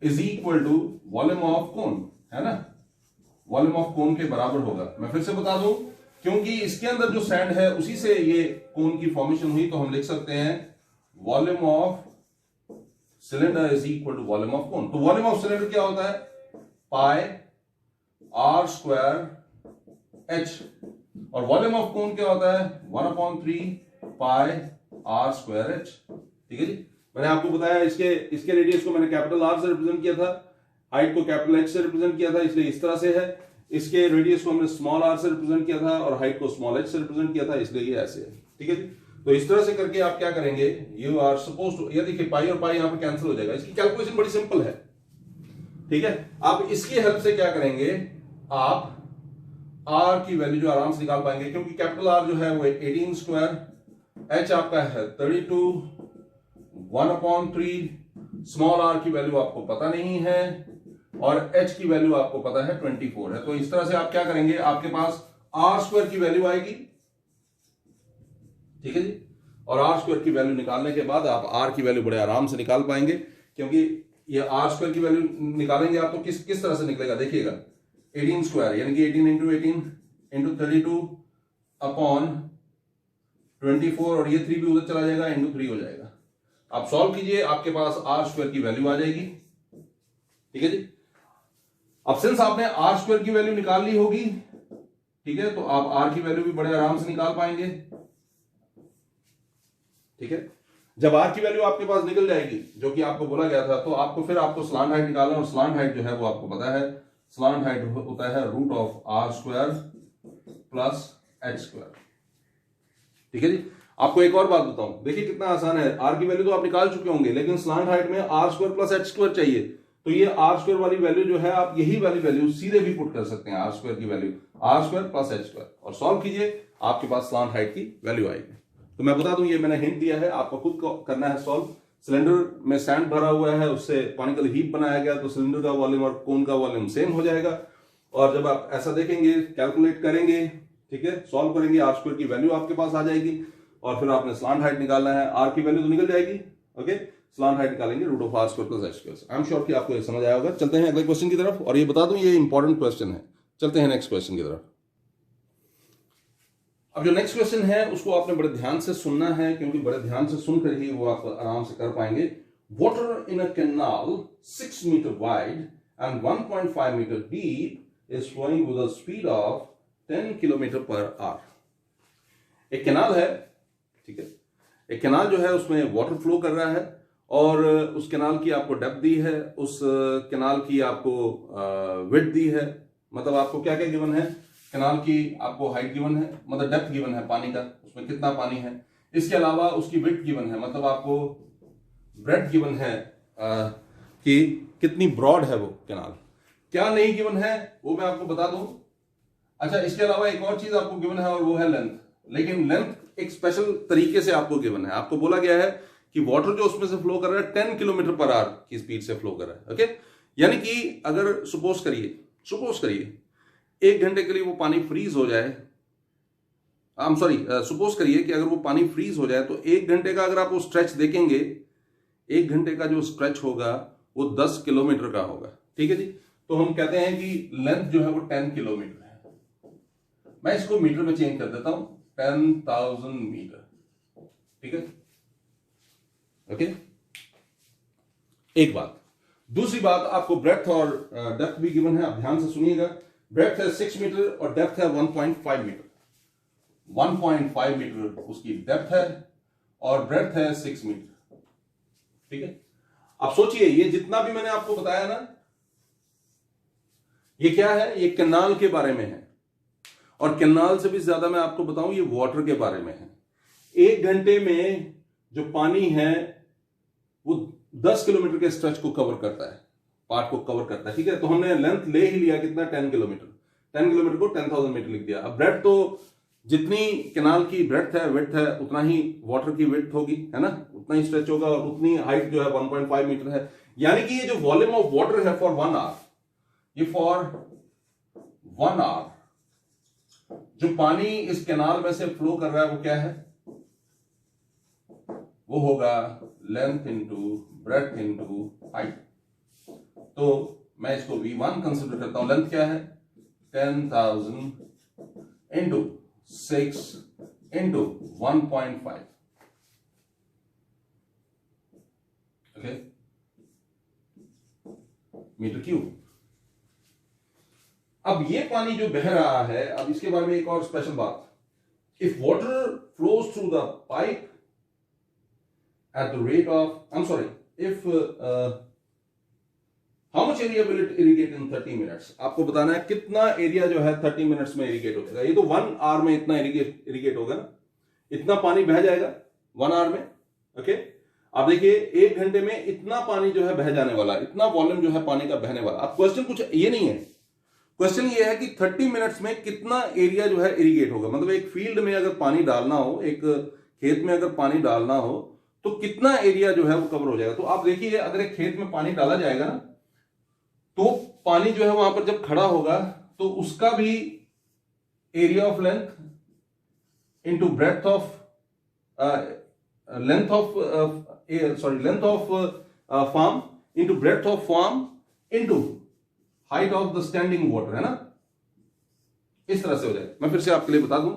is equal to volume of cone, है ना, वॉल्यूम ऑफ कोन के बराबर होगा। मैं फिर से बता दूं, क्योंकि इसके अंदर जो सैंड है उसी से ये कोन की फॉर्मेशन हुई, तो हम लिख सकते हैं volume of cylinder is equal to volume of cone. तो वॉल्यूम ऑफ सिलेंडर क्या होता है, पाई आर स्क्वायर एच, और वॉल्यूम ऑफ कोन क्या होता है, 1/3 पाई आर स्क्वायर एच, ठीक है जी। मैंने आपको बताया इसके रेडियस को मैंने कैपिटल आर से रिप्रेजेंट किया था, हाइट को कैपिटल एच से रिप्रेजेंट किया था, इसलिए इस तरह से है। इसके रेडियस को हमने स्मॉल आर से रिप्रेजेंट किया था और हाइट को स्मॉल एच से रिप्रेजेंट किया था, इसलिए ये ऐसे है, ठीक है जी। तो इस तरह से करके आप क्या करेंगे, यू आर सपोज टू, ये देखिए पाई और पाई यहां पे कैंसिल हो जाएगा। इसकी कैलकुलेशन बड़ी सिंपल है, ठीक है। आप इसकी हेल्प से क्या करेंगे, आप आर की वैल्यू जो आराम से निकाल पाएंगे, क्योंकि कैपिटल आर जो है वो 18 स्क्वायर, एच आपका है 32, 1/3, स्मॉल आर की वैल्यू आपको पता नहीं है और एच की वैल्यू आपको पता है 24 है। तो इस तरह से आप क्या करेंगे, आपके पास आर स्क्वायर की वैल्यू आएगी, ठीक है जी। और आर स्क्वायर की वैल्यू निकालने के बाद आप आर की वैल्यू बड़े आराम से निकाल पाएंगे, क्योंकि ये आर स्क्वायर की वैल्यू निकालेंगे आप तो किस तरह से निकलेगा, देखिएगा 18 स्क्वायर यानी कि 18 इंटू 18 इंटू 32 अपॉन 24, और ये 3 भी उधर चला जाएगा, इंटू 3 हो जाएगा। आप सॉल्व कीजिए, आपके पास आर स्क्वायर की वैल्यू आ जाएगी, ठीक है जी। अब सिंस आपने आर स्क्वायर की वैल्यू निकाल ली होगी, ठीक है, तो आप आर की वैल्यू भी बड़े आराम से निकाल पाएंगे, ठीक है। जब आर की वैल्यू आपके पास निकल जाएगी जो कि आपको बोला गया था, तो आपको स्लांट हाइट निकालना, और स्लांट हाइट जो है वो आपको पता है, स्लांट हाइट होता है root of r square plus h square, ठीक है जी। आपको एक और बात बताऊं, देखिए कितना आसान है, आर की वैल्यू तो आप निकाल चुके होंगे, लेकिन स्लांट हाइट में r square plus h square चाहिए। तो ये आर स्क्वायर वाली वैल्यू जो है आप यही वाली वैल्यू सीधे भी पुट कर सकते हैं, आर स्क्वायर की value r square plus h square, और सॉल्व कीजिए, आपके पास स्लांट हाइट की वैल्यू आएगी। तो मैं बता दूं, ये मैंने हिंट दिया है, आपको खुद को करना है सॉल्व। सिलेंडर में सैंड भरा हुआ है, उससे कॉनिकल हीप बनाया गया, तो सिलेंडर का वॉल्यूम और कोन का वॉल्यूम सेम हो जाएगा। और जब आप ऐसा देखेंगे, कैलकुलेट करेंगे, ठीक है, सॉल्व करेंगे, आर स्क्वायर की वैल्यू आपके पास आ जाएगी, और फिर आपने स्लांट हाइट निकालना है, आर की वैल्यू तो निकल जाएगी। ओके, स्लांट हाइट निकालेंगे root of r square plus h square. I am sure कि आपको ये समझ आया होगा। चलते हैं अगले क्वेश्चन की तरफ, और ये बता दूं ये इंपॉर्टेंट क्वेश्चन है। चलते हैं नेक्स्ट क्वेश्चन की तरफ। अब जो नेक्स्ट क्वेश्चन है उसको आपने बड़े ध्यान से सुनना है, क्योंकि बड़े ध्यान से सुनकर ही वो आप आराम से कर पाएंगे। Water in a canal 6 metre wide and 1.5 metre deep is flowing with a speed of 10 kilometre per hour. एक कैनाल है, ठीक है, एक कैनाल जो है उसमें वाटर फ्लो कर रहा है, और उस कैनाल की आपको डेप्थ दी है, उस कैनाल की आपको विड्थ दी है, मतलब आपको क्या क्या गिवन है, कैनाल की आपको हाइट गिवन है, मतलब डेप्थ गिवन है पानी का, उसमें कितना पानी है, इसके अलावा उसकी विड्थ गिवन है, मतलब आपको ब्रेड गिवन है कि कितनी ब्रॉड है वो कैनाल। क्या नहीं गिवन है वो मैं आपको बता दूं। अच्छा, इसके अलावा एक और चीज आपको गिवन है, और वो है लेंथ, लेकिन लेंथ एक स्पेशल तरीके से आपको गिवन है। आपको बोला गया है कि वाटर जो उसमें से फ्लो कर रहा है 10 किलोमीटर पर आवर की स्पीड से फ्लो कर रहा है। ओके, यानी कि अगर सपोज करिए 1 घंटे के लिए वो पानी फ्रीज हो जाए, सपोज करिए कि अगर वो पानी फ्रीज हो जाए, तो 1 घंटे का अगर आप वो स्ट्रेच देखेंगे, 1 घंटे का जो स्ट्रेच होगा वो 10 किलोमीटर का होगा। ठीक है जी, तो हम कहते हैं कि लेंथ जो है वो 10 किलोमीटर है। मैं इसको मीटर में चेंज कर देता हूं, 10,000 मीटर। ठीक है, ओके, एक बात। दूसरी बात, आपको ब्रेड्थ और डेप्थ भी गिवन है, आप ध्यान से सुनिएगा। ब्रेड्थ है 6 मीटर और डेप्थ है 1.5 मीटर। 1.5 मीटर उसकी डेप्थ है और ब्रेड्थ है 6 मीटर। ठीक है, आप सोचिए, ये जितना भी मैंने आपको बताया ना, ये क्या है, ये कैनाल के बारे में है, और कैनाल से भी ज्यादा मैं आपको बताऊं, ये वाटर के बारे में है। 1 घंटे में जो पानी है वो 10 किलोमीटर के स्ट्रेच को कवर करता है, पार्ट को कवर करता है। ठीक है, तो हमने लेंथ ले ही लिया कितना, 10 किलोमीटर। 10 किलोमीटर को 10,000 मीटर लिख दिया। अब ब्रेड्थ, तो जितनी कैनाल की ब्रेड्थ है, विड्थ है, उतना ही वाटर की विड्थ होगी, है ना, उतना ही स्ट्रेच होगा, और उतनी हाइट जो है 1.5 मीटर है। यानी कि ये जो वॉल्यूम ऑफ वाटर है फॉर 1 आवर, ये फॉर 1 आवर जो पानी इस कैनाल में से फ्लो कर रहा है, वो क्या है, वो होगा length into breadth into height. तो मैं इसको V1 कंसिडर करता हूं। लेंथ क्या है, 10,000 into 6 into 1.5। Okay, metre cube. अब ये पानी जो बह रहा है, अब इसके बारे में एक और स्पेशल बात, if water flows through the pipe at the rate of, I'm sorry, if how much area will it irrigate in 30 minutes? आपको बताना है कितना एरिया जो है 30 मिनट्स में इरिगेट हो जाएगा। ये तो 1 आवर में इतना इरिगेट होगा ना, इतना पानी बह जाएगा 1 आवर में। ओके, आप देखिए 1 घंटे में इतना पानी जो है बह जाने वाला, इतना वॉल्यूम जो है पानी का बहने वाला। अब क्वेश्चन कुछ ये नहीं है, क्वेश्चन ये है कि 30 मिनट्स में कितना एरिया जो है इरिगेट होगा। मतलब एक फील्ड में अगर पानी डालना हो, एक खेत में अगर पानी डालना हो, तो कितना एरिया जो है वो कवर हो जाएगा। तो आप देखिए, अगर एक खेत में पानी डाला जाएगा ना, तो पानी जो है वहां पर जब खड़ा होगा, तो उसका भी area of length into breadth of length of farm into breadth of farm into height of the standing water, है ना, इस तरह से हो जाएगा। मैं फिर से आपके लिए बता दूं,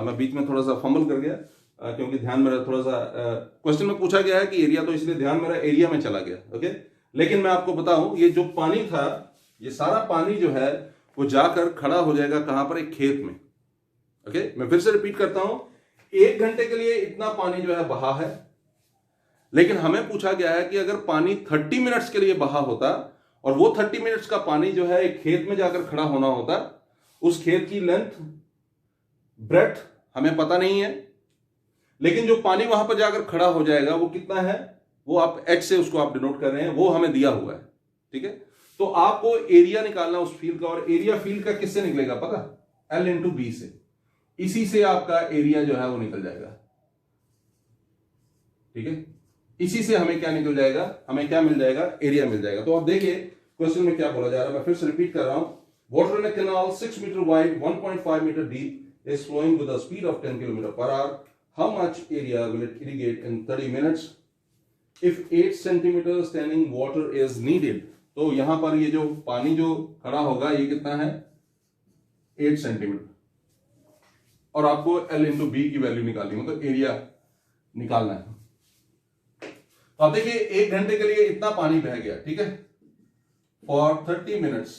मैं बीच में थोड़ा सा फंबल कर गया, क्योंकि ध्यान मेरा थोड़ा सा क्वेश्चन में पूछा गया है कि एरिया, तो इसलिए ध्यान मेरा एरिया में चला गया। ओके, लेकिन मैं आपको बताऊं, ये जो पानी था, ये सारा पानी जो है वो जाकर खड़ा हो जाएगा कहां पर, एक खेत में। ओके, मैं फिर से रिपीट करता हूं, 1 घंटे के लिए इतना पानी जो है बहा है, लेकिन हमें पूछा गया है कि अगर पानी 30 मिनट्स के लिए बहा होता, और वो 30 मिनट्स का पानी जो है एक खेत में जाकर खड़ा होना होता, उस खेत की लेंथ ब्रेड्थ हमें पता नहीं है, लेकिन जो पानी वहां पर जाकर खड़ा हो जाएगा वो कितना है, वो आप H से उसको आप डिनोट कर रहे हैं, वो हमें दिया हुआ है। ठीक है। तो आपको एरिया निकालना उस फील्ड का, और एरिया फील्ड का किससे निकलेगा पता? L इंटू बी से। इसी से आपका एरिया जो है वो निकल जाएगा, ठीक है। इसी से हमें क्या निकल जाएगा, हमें क्या मिल जाएगा, एरिया मिल जाएगा। तो आप देखिए क्वेश्चन में क्या बोला जा रहा है, मैं फिर से रिपीट कर रहा हूं। Water in a canal 6 metre wide 1.5 metre deep is flowing with a speed of 10 kilometre per hour. How much area will it irrigate in 30 minutes if 8 centimetre standing water is needed. तो यहां पर ये जो पानी जो खड़ा होगा ये कितना है, 8 सेंटीमीटर, और आपको L इंटू बी की वैल्यू निकालनी, मतलब एरिया निकालना है। तो आप देखिए 1 घंटे के लिए इतना पानी बह गया, ठीक है, फॉर 30 मिनट्स,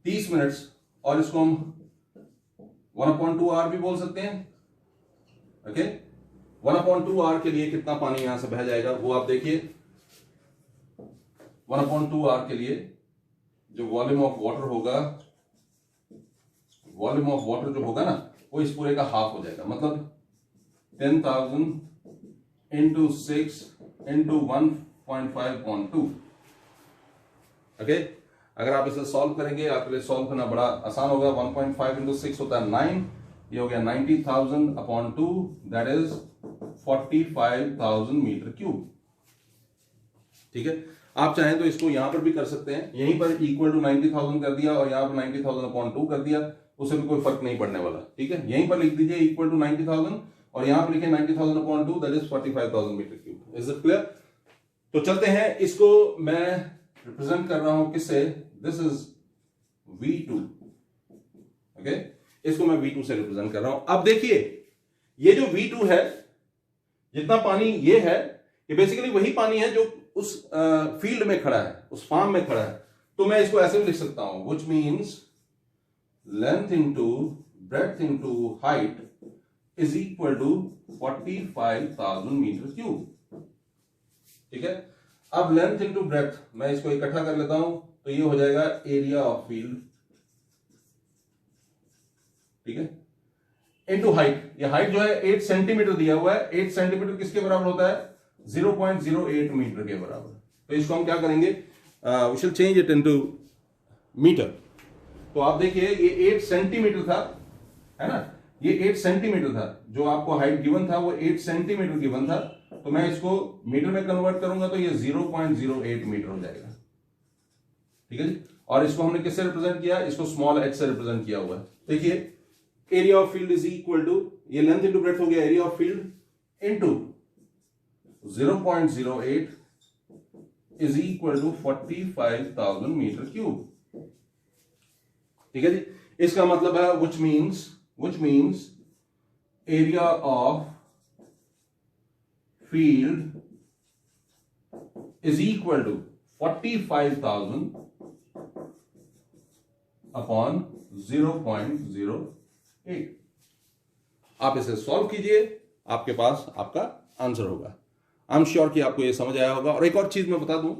30 मिनट्स, और इसको हम 1/2 आवर भी बोल सकते हैं, ओके। 1/2 आवर के लिए कितना पानी यहां से बह जाएगा वो आप देखिए। 1/2 आवर के लिए जो वॉल्यूम ऑफ वाटर होगा, वॉल्यूम ऑफ वाटर जो होगा ना वो इस पूरे का हाफ हो जाएगा, मतलब 10,000 इंटू 6 इंटू 1.5/2, ओके। अगर आप इसे सॉल्व करेंगे, आपके लिए सॉल्व करना बड़ा आसान होगा। 1.5 इंटू 6 होता है 9, ये हो गया 90,000/2, दैट इज 45,000 मीटर क्यूब, ठीक है। आप चाहें तो इसको यहां पर भी कर सकते हैं, यहीं पर इक्वल टू 90,000 कर दिया और यहां पर 90,000/2 कर दिया, उससे भी कोई फर्क नहीं पड़ने वाला, ठीक है। यहीं पर लिख दीजिए इक्वल टू 90,000 और यहां पर लिखे 90,000/2, that is 45,000 metre cube. Is it clear? तो चलते हैं, इसको मैं रिप्रेजेंट कर रहा हूं किससे, दिस इज V2, ओके। इसको मैं V2 से रिप्रेजेंट कर रहा हूं। अब देखिए ये जो V2 है, जितना पानी ये है, ये बेसिकली वही पानी है जो उस फील्ड में खड़ा है, उस फार्म में खड़ा है। तो मैं इसको ऐसे भी लिख सकता हूं, which means length into breadth into height is equal to 45,000 metre cube, ठीक है। अब लेंथ इंटू ब्रेड्थ, मैं इसको इकट्ठा कर लेता हूं, तो ये हो जाएगा एरिया ऑफ फील्ड, ठीक है, इंटू हाइट। ये हाइट जो है 8 सेंटीमीटर दिया हुआ है, 8 सेंटीमीटर किसके बराबर होता है, 0.08 मीटर के बराबर। तो इसको हम क्या करेंगे, we shall change it into metre. तो आप देखिए ये 8 सेंटीमीटर था, है ना, ये 8 सेंटीमीटर था, जो आपको हाइट गिवन था वो 8 सेंटीमीटर गिवन था। तो मैं इसको मीटर में कन्वर्ट करूंगा तो ये 0.08 मीटर हो जाएगा, ठीक है जी। और इसको हमने किससे रिप्रेजेंट किया, इसको स्मॉल h से रिप्रेजेंट किया हुआ है। देखिए area of field is equal to, ये लेंथ इंटू ब्रेड्थ हो गया area of field into 0.08 is equal to 45,000 metre cube, ठीक है जी। इसका मतलब है which means area of field is equal to 45,000 upon 0.08। आप इसे सॉल्व कीजिए, आपके पास आपका आंसर होगा। आई एम श्योर कि आपको ये समझ आया होगा। और एक और चीज मैं बता दूं,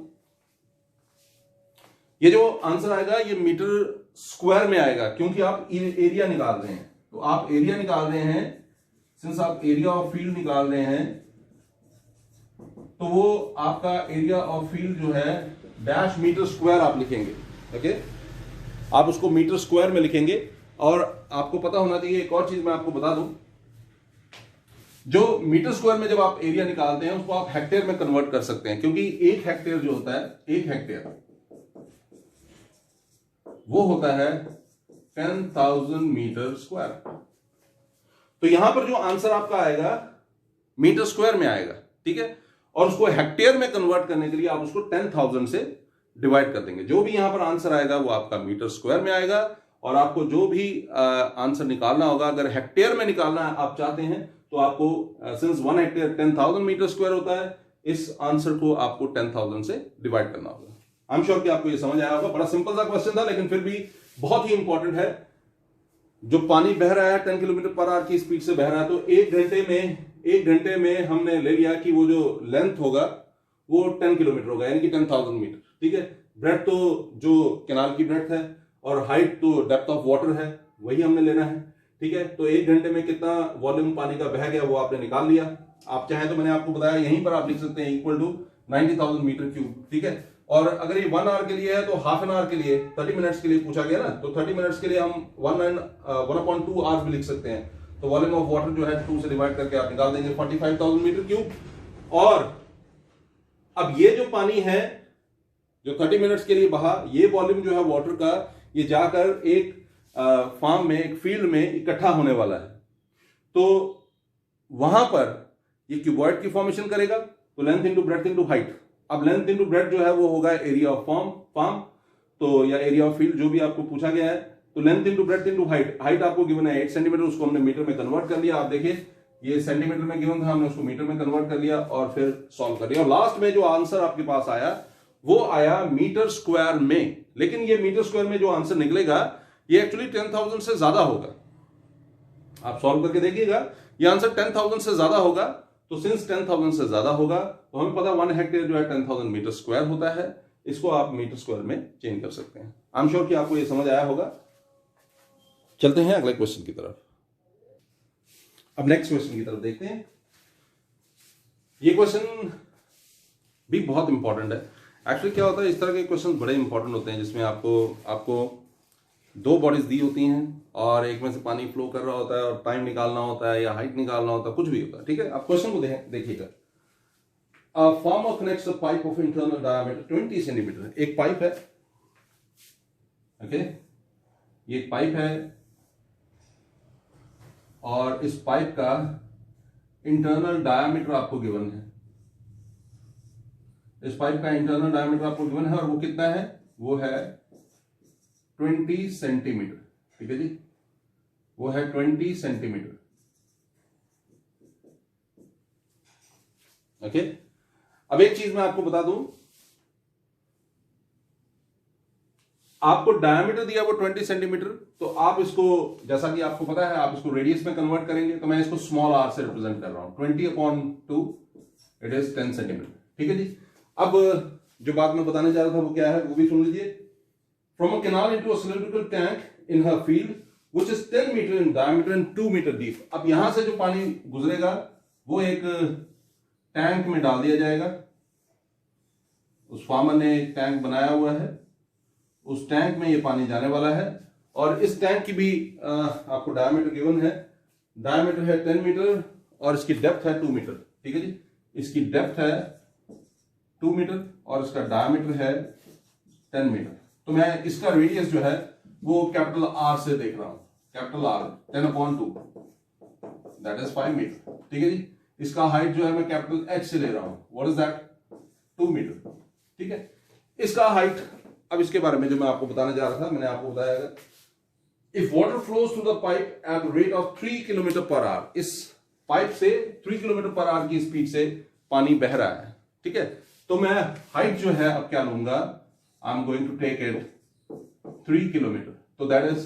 ये जो आंसर आएगा ये मीटर स्क्वायर में आएगा, क्योंकि आप एरिया निकाल रहे हैं। तो आप एरिया निकाल रहे हैं, सिंस आप एरिया ऑफ फील्ड निकाल रहे हैं, तो वो आपका एरिया ऑफ फील्ड जो है डैश मीटर स्क्वायर आप लिखेंगे, ओके। आप उसको मीटर स्क्वायर में लिखेंगे। और आपको पता होना चाहिए एक और चीज मैं आपको बता दूं, जो मीटर स्क्वायर में जब आप एरिया निकालते हैं उसको आप हेक्टेयर में कन्वर्ट कर सकते हैं, क्योंकि 1 हेक्टेयर जो होता है, 1 हेक्टेयर वो होता है 10,000 मीटर स्क्वायर। तो यहां पर जो आंसर आपका आएगा मीटर स्क्वायर में आएगा, ठीक है। और उसको हेक्टेयर में कन्वर्ट करने के लिए आप उसको 10,000 से डिवाइड कर देंगे। जो भी यहां पर आंसर आएगा वो आपका मीटर स्क्वायर में आएगा। और आपको जो भी आंसर निकालना होगा, अगर हेक्टेयर में निकालना आप चाहते हैं तो आपको सिंस 1 हेक्टेयर 10,000 मीटर स्क्वायर होता है, इस आंसर को आपको 10,000 से डिवाइड करना होगा। आई एम श्योर कि आपको ये समझ आया होगा। बड़ा सिंपल सा क्वेश्चन था, लेकिन फिर भी बहुत ही इंपॉर्टेंट है। जो पानी बह रहा है 10 किलोमीटर पर आवर की स्पीड से बह रहा है, तो 1 घंटे में हमने ले लिया कि वो जो लेंथ होगा वो 10 किलोमीटर होगा, यानी कि 10,000 मीटर, ठीक है। ब्रेड्थ तो जो कैनाल की ब्रेड्थ है, और हाइट तो डेप्थ ऑफ वाटर है, वही हमने लेना है, ठीक है। तो 1 घंटे में कितना वॉल्यूम पानी का बह गया वो आपने निकाल लिया। आप चाहें तो मैंने आपको बताया यहीं पर आप लिख सकते हैं इक्वल टू 90,000 मीटर क्यूब, ठीक है। और अगर ये 1 आवर के लिए है तो हाफ एन आवर के लिए 30 मिनट्स के लिए पूछा गया ना, तो 30 मिनट्स के लिए हम 1/2 आवर्स भी लिख सकते हैं। तो वॉल्यूम ऑफ वाटर जो है 2 से डिवाइड करके आप निकाल देंगे 45,000 मीटर क्यूब। और अब ये जो पानी है जो 30 मिनट्स के लिए बहा, ये वॉल्यूम जो है वाटर का, ये जाकर एक फार्म में, एक फील्ड में इकट्ठा होने वाला है। तो वहां पर ये क्यूबॉइड की फॉर्मेशन करेगा, तो length into breadth into height. अब लेंथ इंटू ब्रेड्थ जो है वो होगा एरिया ऑफ फार्म, तो या एरिया ऑफ फील्ड जो भी आपको पूछा गया है। तो length into breadth into height, height आपको गिवन है 8 सेंटीमीटर, उसको हमने मीटर में कन्वर्ट कर लिया। आप देखिए ये सेंटीमीटर में गिवन था, हमने उसको मीटर में कन्वर्ट कर लिया और फिर सॉल्व कर लिया। और लास्ट में जो आंसर आपके पास आया वो आया मीटर स्क्वायर में। लेकिन ये मीटर स्क्वायर में जो आंसर निकलेगा ये एक्चुअली 10,000 से ज्यादा होगा। आप सॉल्व करके देखिएगा, ये आंसर 10,000 से ज्यादा होगा। तो सिंस 10,000 से ज्यादा होगा तो हमें पता 1 हेक्टेयर जो है 10,000 मीटर स्क्वायर होता है। इसको आप मीटर स्क्वायर में चेंज कर सकते हैं। आई एम श्योर कि आपको ये समझ आया होगा। चलते हैं अगले क्वेश्चन की तरफ। अब नेक्स्ट क्वेश्चन की तरफ देखते हैं। ये क्वेश्चन भी बहुत इंपॉर्टेंट है। एक्चुअली क्या होता है, इस तरह के क्वेश्चन बड़े इंपॉर्टेंट होते हैं जिसमें आपको 2 बॉडीज दी होती हैं और एक में से पानी फ्लो कर रहा होता है और टाइम निकालना होता है या हाइट निकालना होता है, कुछ भी होता है। ठीक है, आप क्वेश्चन को देखिएगा। Farmer connects a pipe of internal diameter 20 centimetre. एक पाइप है, ओके, ये एक पाइप है और इस पाइप का इंटरनल डायमीटर आपको गिवन है। इस पाइप का इंटरनल डायमीटर आपको गिवन है और वो कितना है, वो है 20 सेंटीमीटर। ठीक है जी, वो है 20 सेंटीमीटर। ओके, अब एक चीज मैं आपको बता दूं, आपको डायमीटर दिया वो 20 सेंटीमीटर, तो आप इसको, जैसा कि आपको पता है, आप इसको रेडियस में कन्वर्ट करेंगे। तो मैं इसको स्मॉल आर से रिप्रेजेंट कर रहा हूं। 20/2 इट इज 10 सेंटीमीटर। ठीक है जी, अब जो बात मैं बताने जा रहा था वो क्या है वो भी सुन लीजिए। From a canal into a cylindrical tank in her field, which is 10 meter in diameter and 2 meter deep. अब यहां से जो पानी गुजरेगा वो एक टैंक में डाल दिया जाएगा। उस फार्मर ने एक टैंक बनाया हुआ है, उस टैंक में ये पानी जाने वाला है और इस टैंक की भी आपको डायमीटर गिवन है। डायमीटर है 10 मीटर और इसकी डेप्थ है 2 मीटर। ठीक है जी, इसकी डेप्थ है 2 मीटर और इसका डायमीटर है 10 मीटर। तो मैं इसका रेडियस जो है वो कैपिटल आर से देख रहा हूं। Capital r 10/2 that is 5 metre. ठीक है जी, इसका हाइट जो है मैं कैपिटल एच से ले रहा हूं। What is that, 2 metre. ठीक है, इसका हाइट, अब इसके बारे में जो मैं आपको बताने जा रहा था, मैंने आपको बताया if water flows through the pipe at the rate of 3 kilometre per our, इस पाइप से 3 किलोमीटर पर आवर की स्पीड से पानी बह रहा है। ठीक है, तो मैं हाइट जो है अब क्या लूंगा, I am going to take it 3 kilometre, तो दैट इज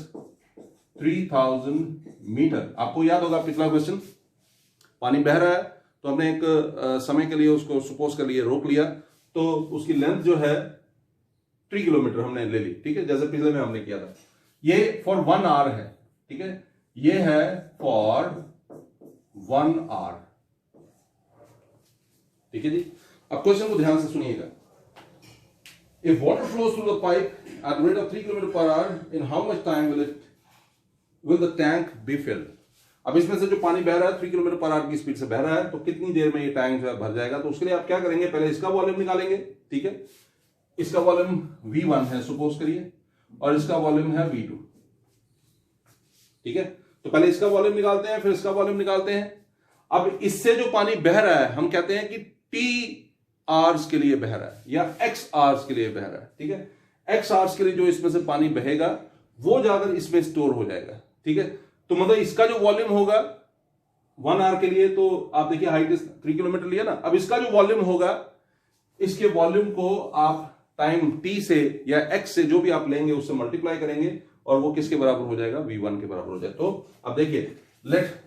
3000 मीटर। आपको याद होगा पिछला क्वेश्चन, पानी बह रहा है तो हमने एक समय के लिए उसको सपोज कर लिए रोक लिया, तो उसकी लेंथ जो है 3 किलोमीटर हमने ले ली। ठीक है, जैसे पिछले में हमने किया था। ये फॉर 1 आवर है। ठीक है, ये है फॉर 1 आवर। ठीक है जी, अब क्वेश्चन को ध्यान से सुनिएगा। If water flows through the pipe at the rate of 3 km per hour, in how much time will the tank be filled? अब इसमें से जो पानी बह रहा है 3 किलोमीटर पर आवर की स्पीड से बह रहा है, तो कितनी देर में ये टैंक जो है भर जाएगा। तो उसके लिए आप क्या करेंगे, पहले इसका वॉल्यूम निकालेंगे। ठीक है, इसका वॉल्यूम V1 है सपोज करिए और इसका वॉल्यूम है V2। ठीक है, तो पहले इसका वॉल्यूम निकालते हैं, फिर इसका वॉल्यूम निकालते हैं। अब इससे जो पानी बह रहा है हम कहते हैं कि T आवर्स के लिए बह रहा है या x आवर्स के लिए बह रहा है। ठीक है, x आवर्स के लिए जो इसमें से पानी बहेगा वो जाकर इसमें स्टोर हो जाएगा। ठीक है, तो मतलब इसका जो वॉल्यूम होगा 1 आवर के लिए, तो आप देखिए हाइट 3 किलोमीटर लिया ना। अब इसका जो वॉल्यूम होगा, इसके वॉल्यूम को आप टाइम t से या x से जो भी आप लेंगे उससे मल्टीप्लाई करेंगे और वो किसके बराबर हो जाएगा, V1 के बराबर हो जाएगा। तो अब देखिए, let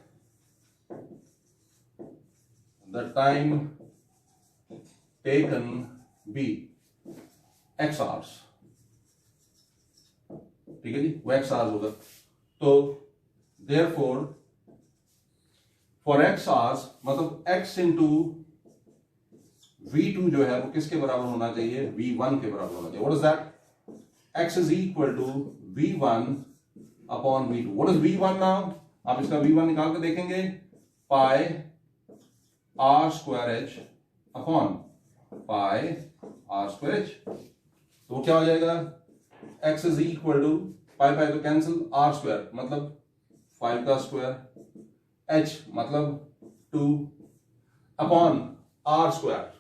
the time taken be x hours। ठीक है जी, वो x hours होगा। तो therefore for x hours मतलब x into V2 जो है वो किसके बराबर होना चाहिए, V1 के बराबर होना चाहिए। What is that, x is equal to V1 upon V2। What is V1 now, आप इसका V1 निकाल के देखेंगे, pi r square h upon pi r square h। तो वो क्या हो जाएगा, x is equal to pi pi तो कैंसिल, r स्क्वायर मतलब 5 का स्क्वायर, h मतलब 2 upon r square,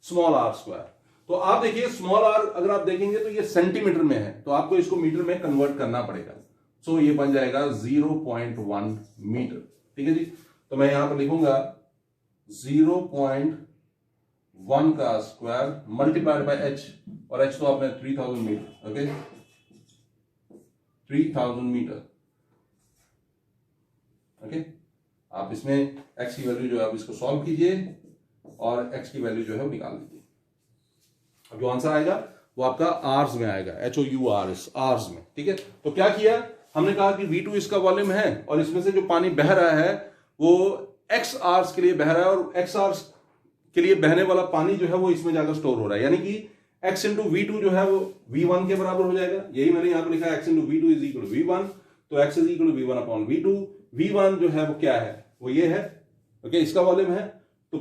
small r square. तो आप देखिए स्मॉल r अगर आप देखेंगे तो ये सेंटीमीटर में है, तो आपको इसको मीटर में कन्वर्ट करना पड़ेगा। सो ये बन जाएगा 0.1 मीटर। ठीक है जी, तो मैं यहां पर लिखूंगा 0.1 का स्क्वायर मल्टीप्लाइड बाय h, और h तो आपने 3000 मीटर, ओके 3000 मीटर। ओके, आप इसमें x की वैल्यू जो है आप इसको सॉल्व कीजिए और x की वैल्यू जो है वो निकाल लीजिए। अब जो आंसर आएगा वो आपका आर्स में आएगा, HOURS, आर्स में। ठीक है, तो क्या किया हमने, कहा कि V2 इसका वॉल्यूम है और इसमें से जो पानी बह रहा है वो x आर्स के लिए बह रहा है, और x आर्स के लिए बहने वाला पानी जो है वो इसमें जाकर स्टोर हो रहा है, यानी कि x इंटू V2 जो है वो V1 के बराबर हो जाएगा। यही मैंने यहां पर लिखा है, x into V2 is equal to V1, तो x is equal to V1 upon V2। V1 जो है वो क्या है, वो ये है, ओके इसका वॉल्यूम है। तो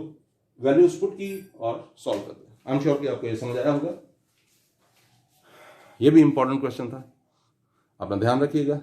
वैल्यूज पुट की और सॉल्व कर दिया। आई एम श्योर कि आपको ये समझ आया होगा। ये भी इंपॉर्टेंट क्वेश्चन था, अपना ध्यान रखिएगा।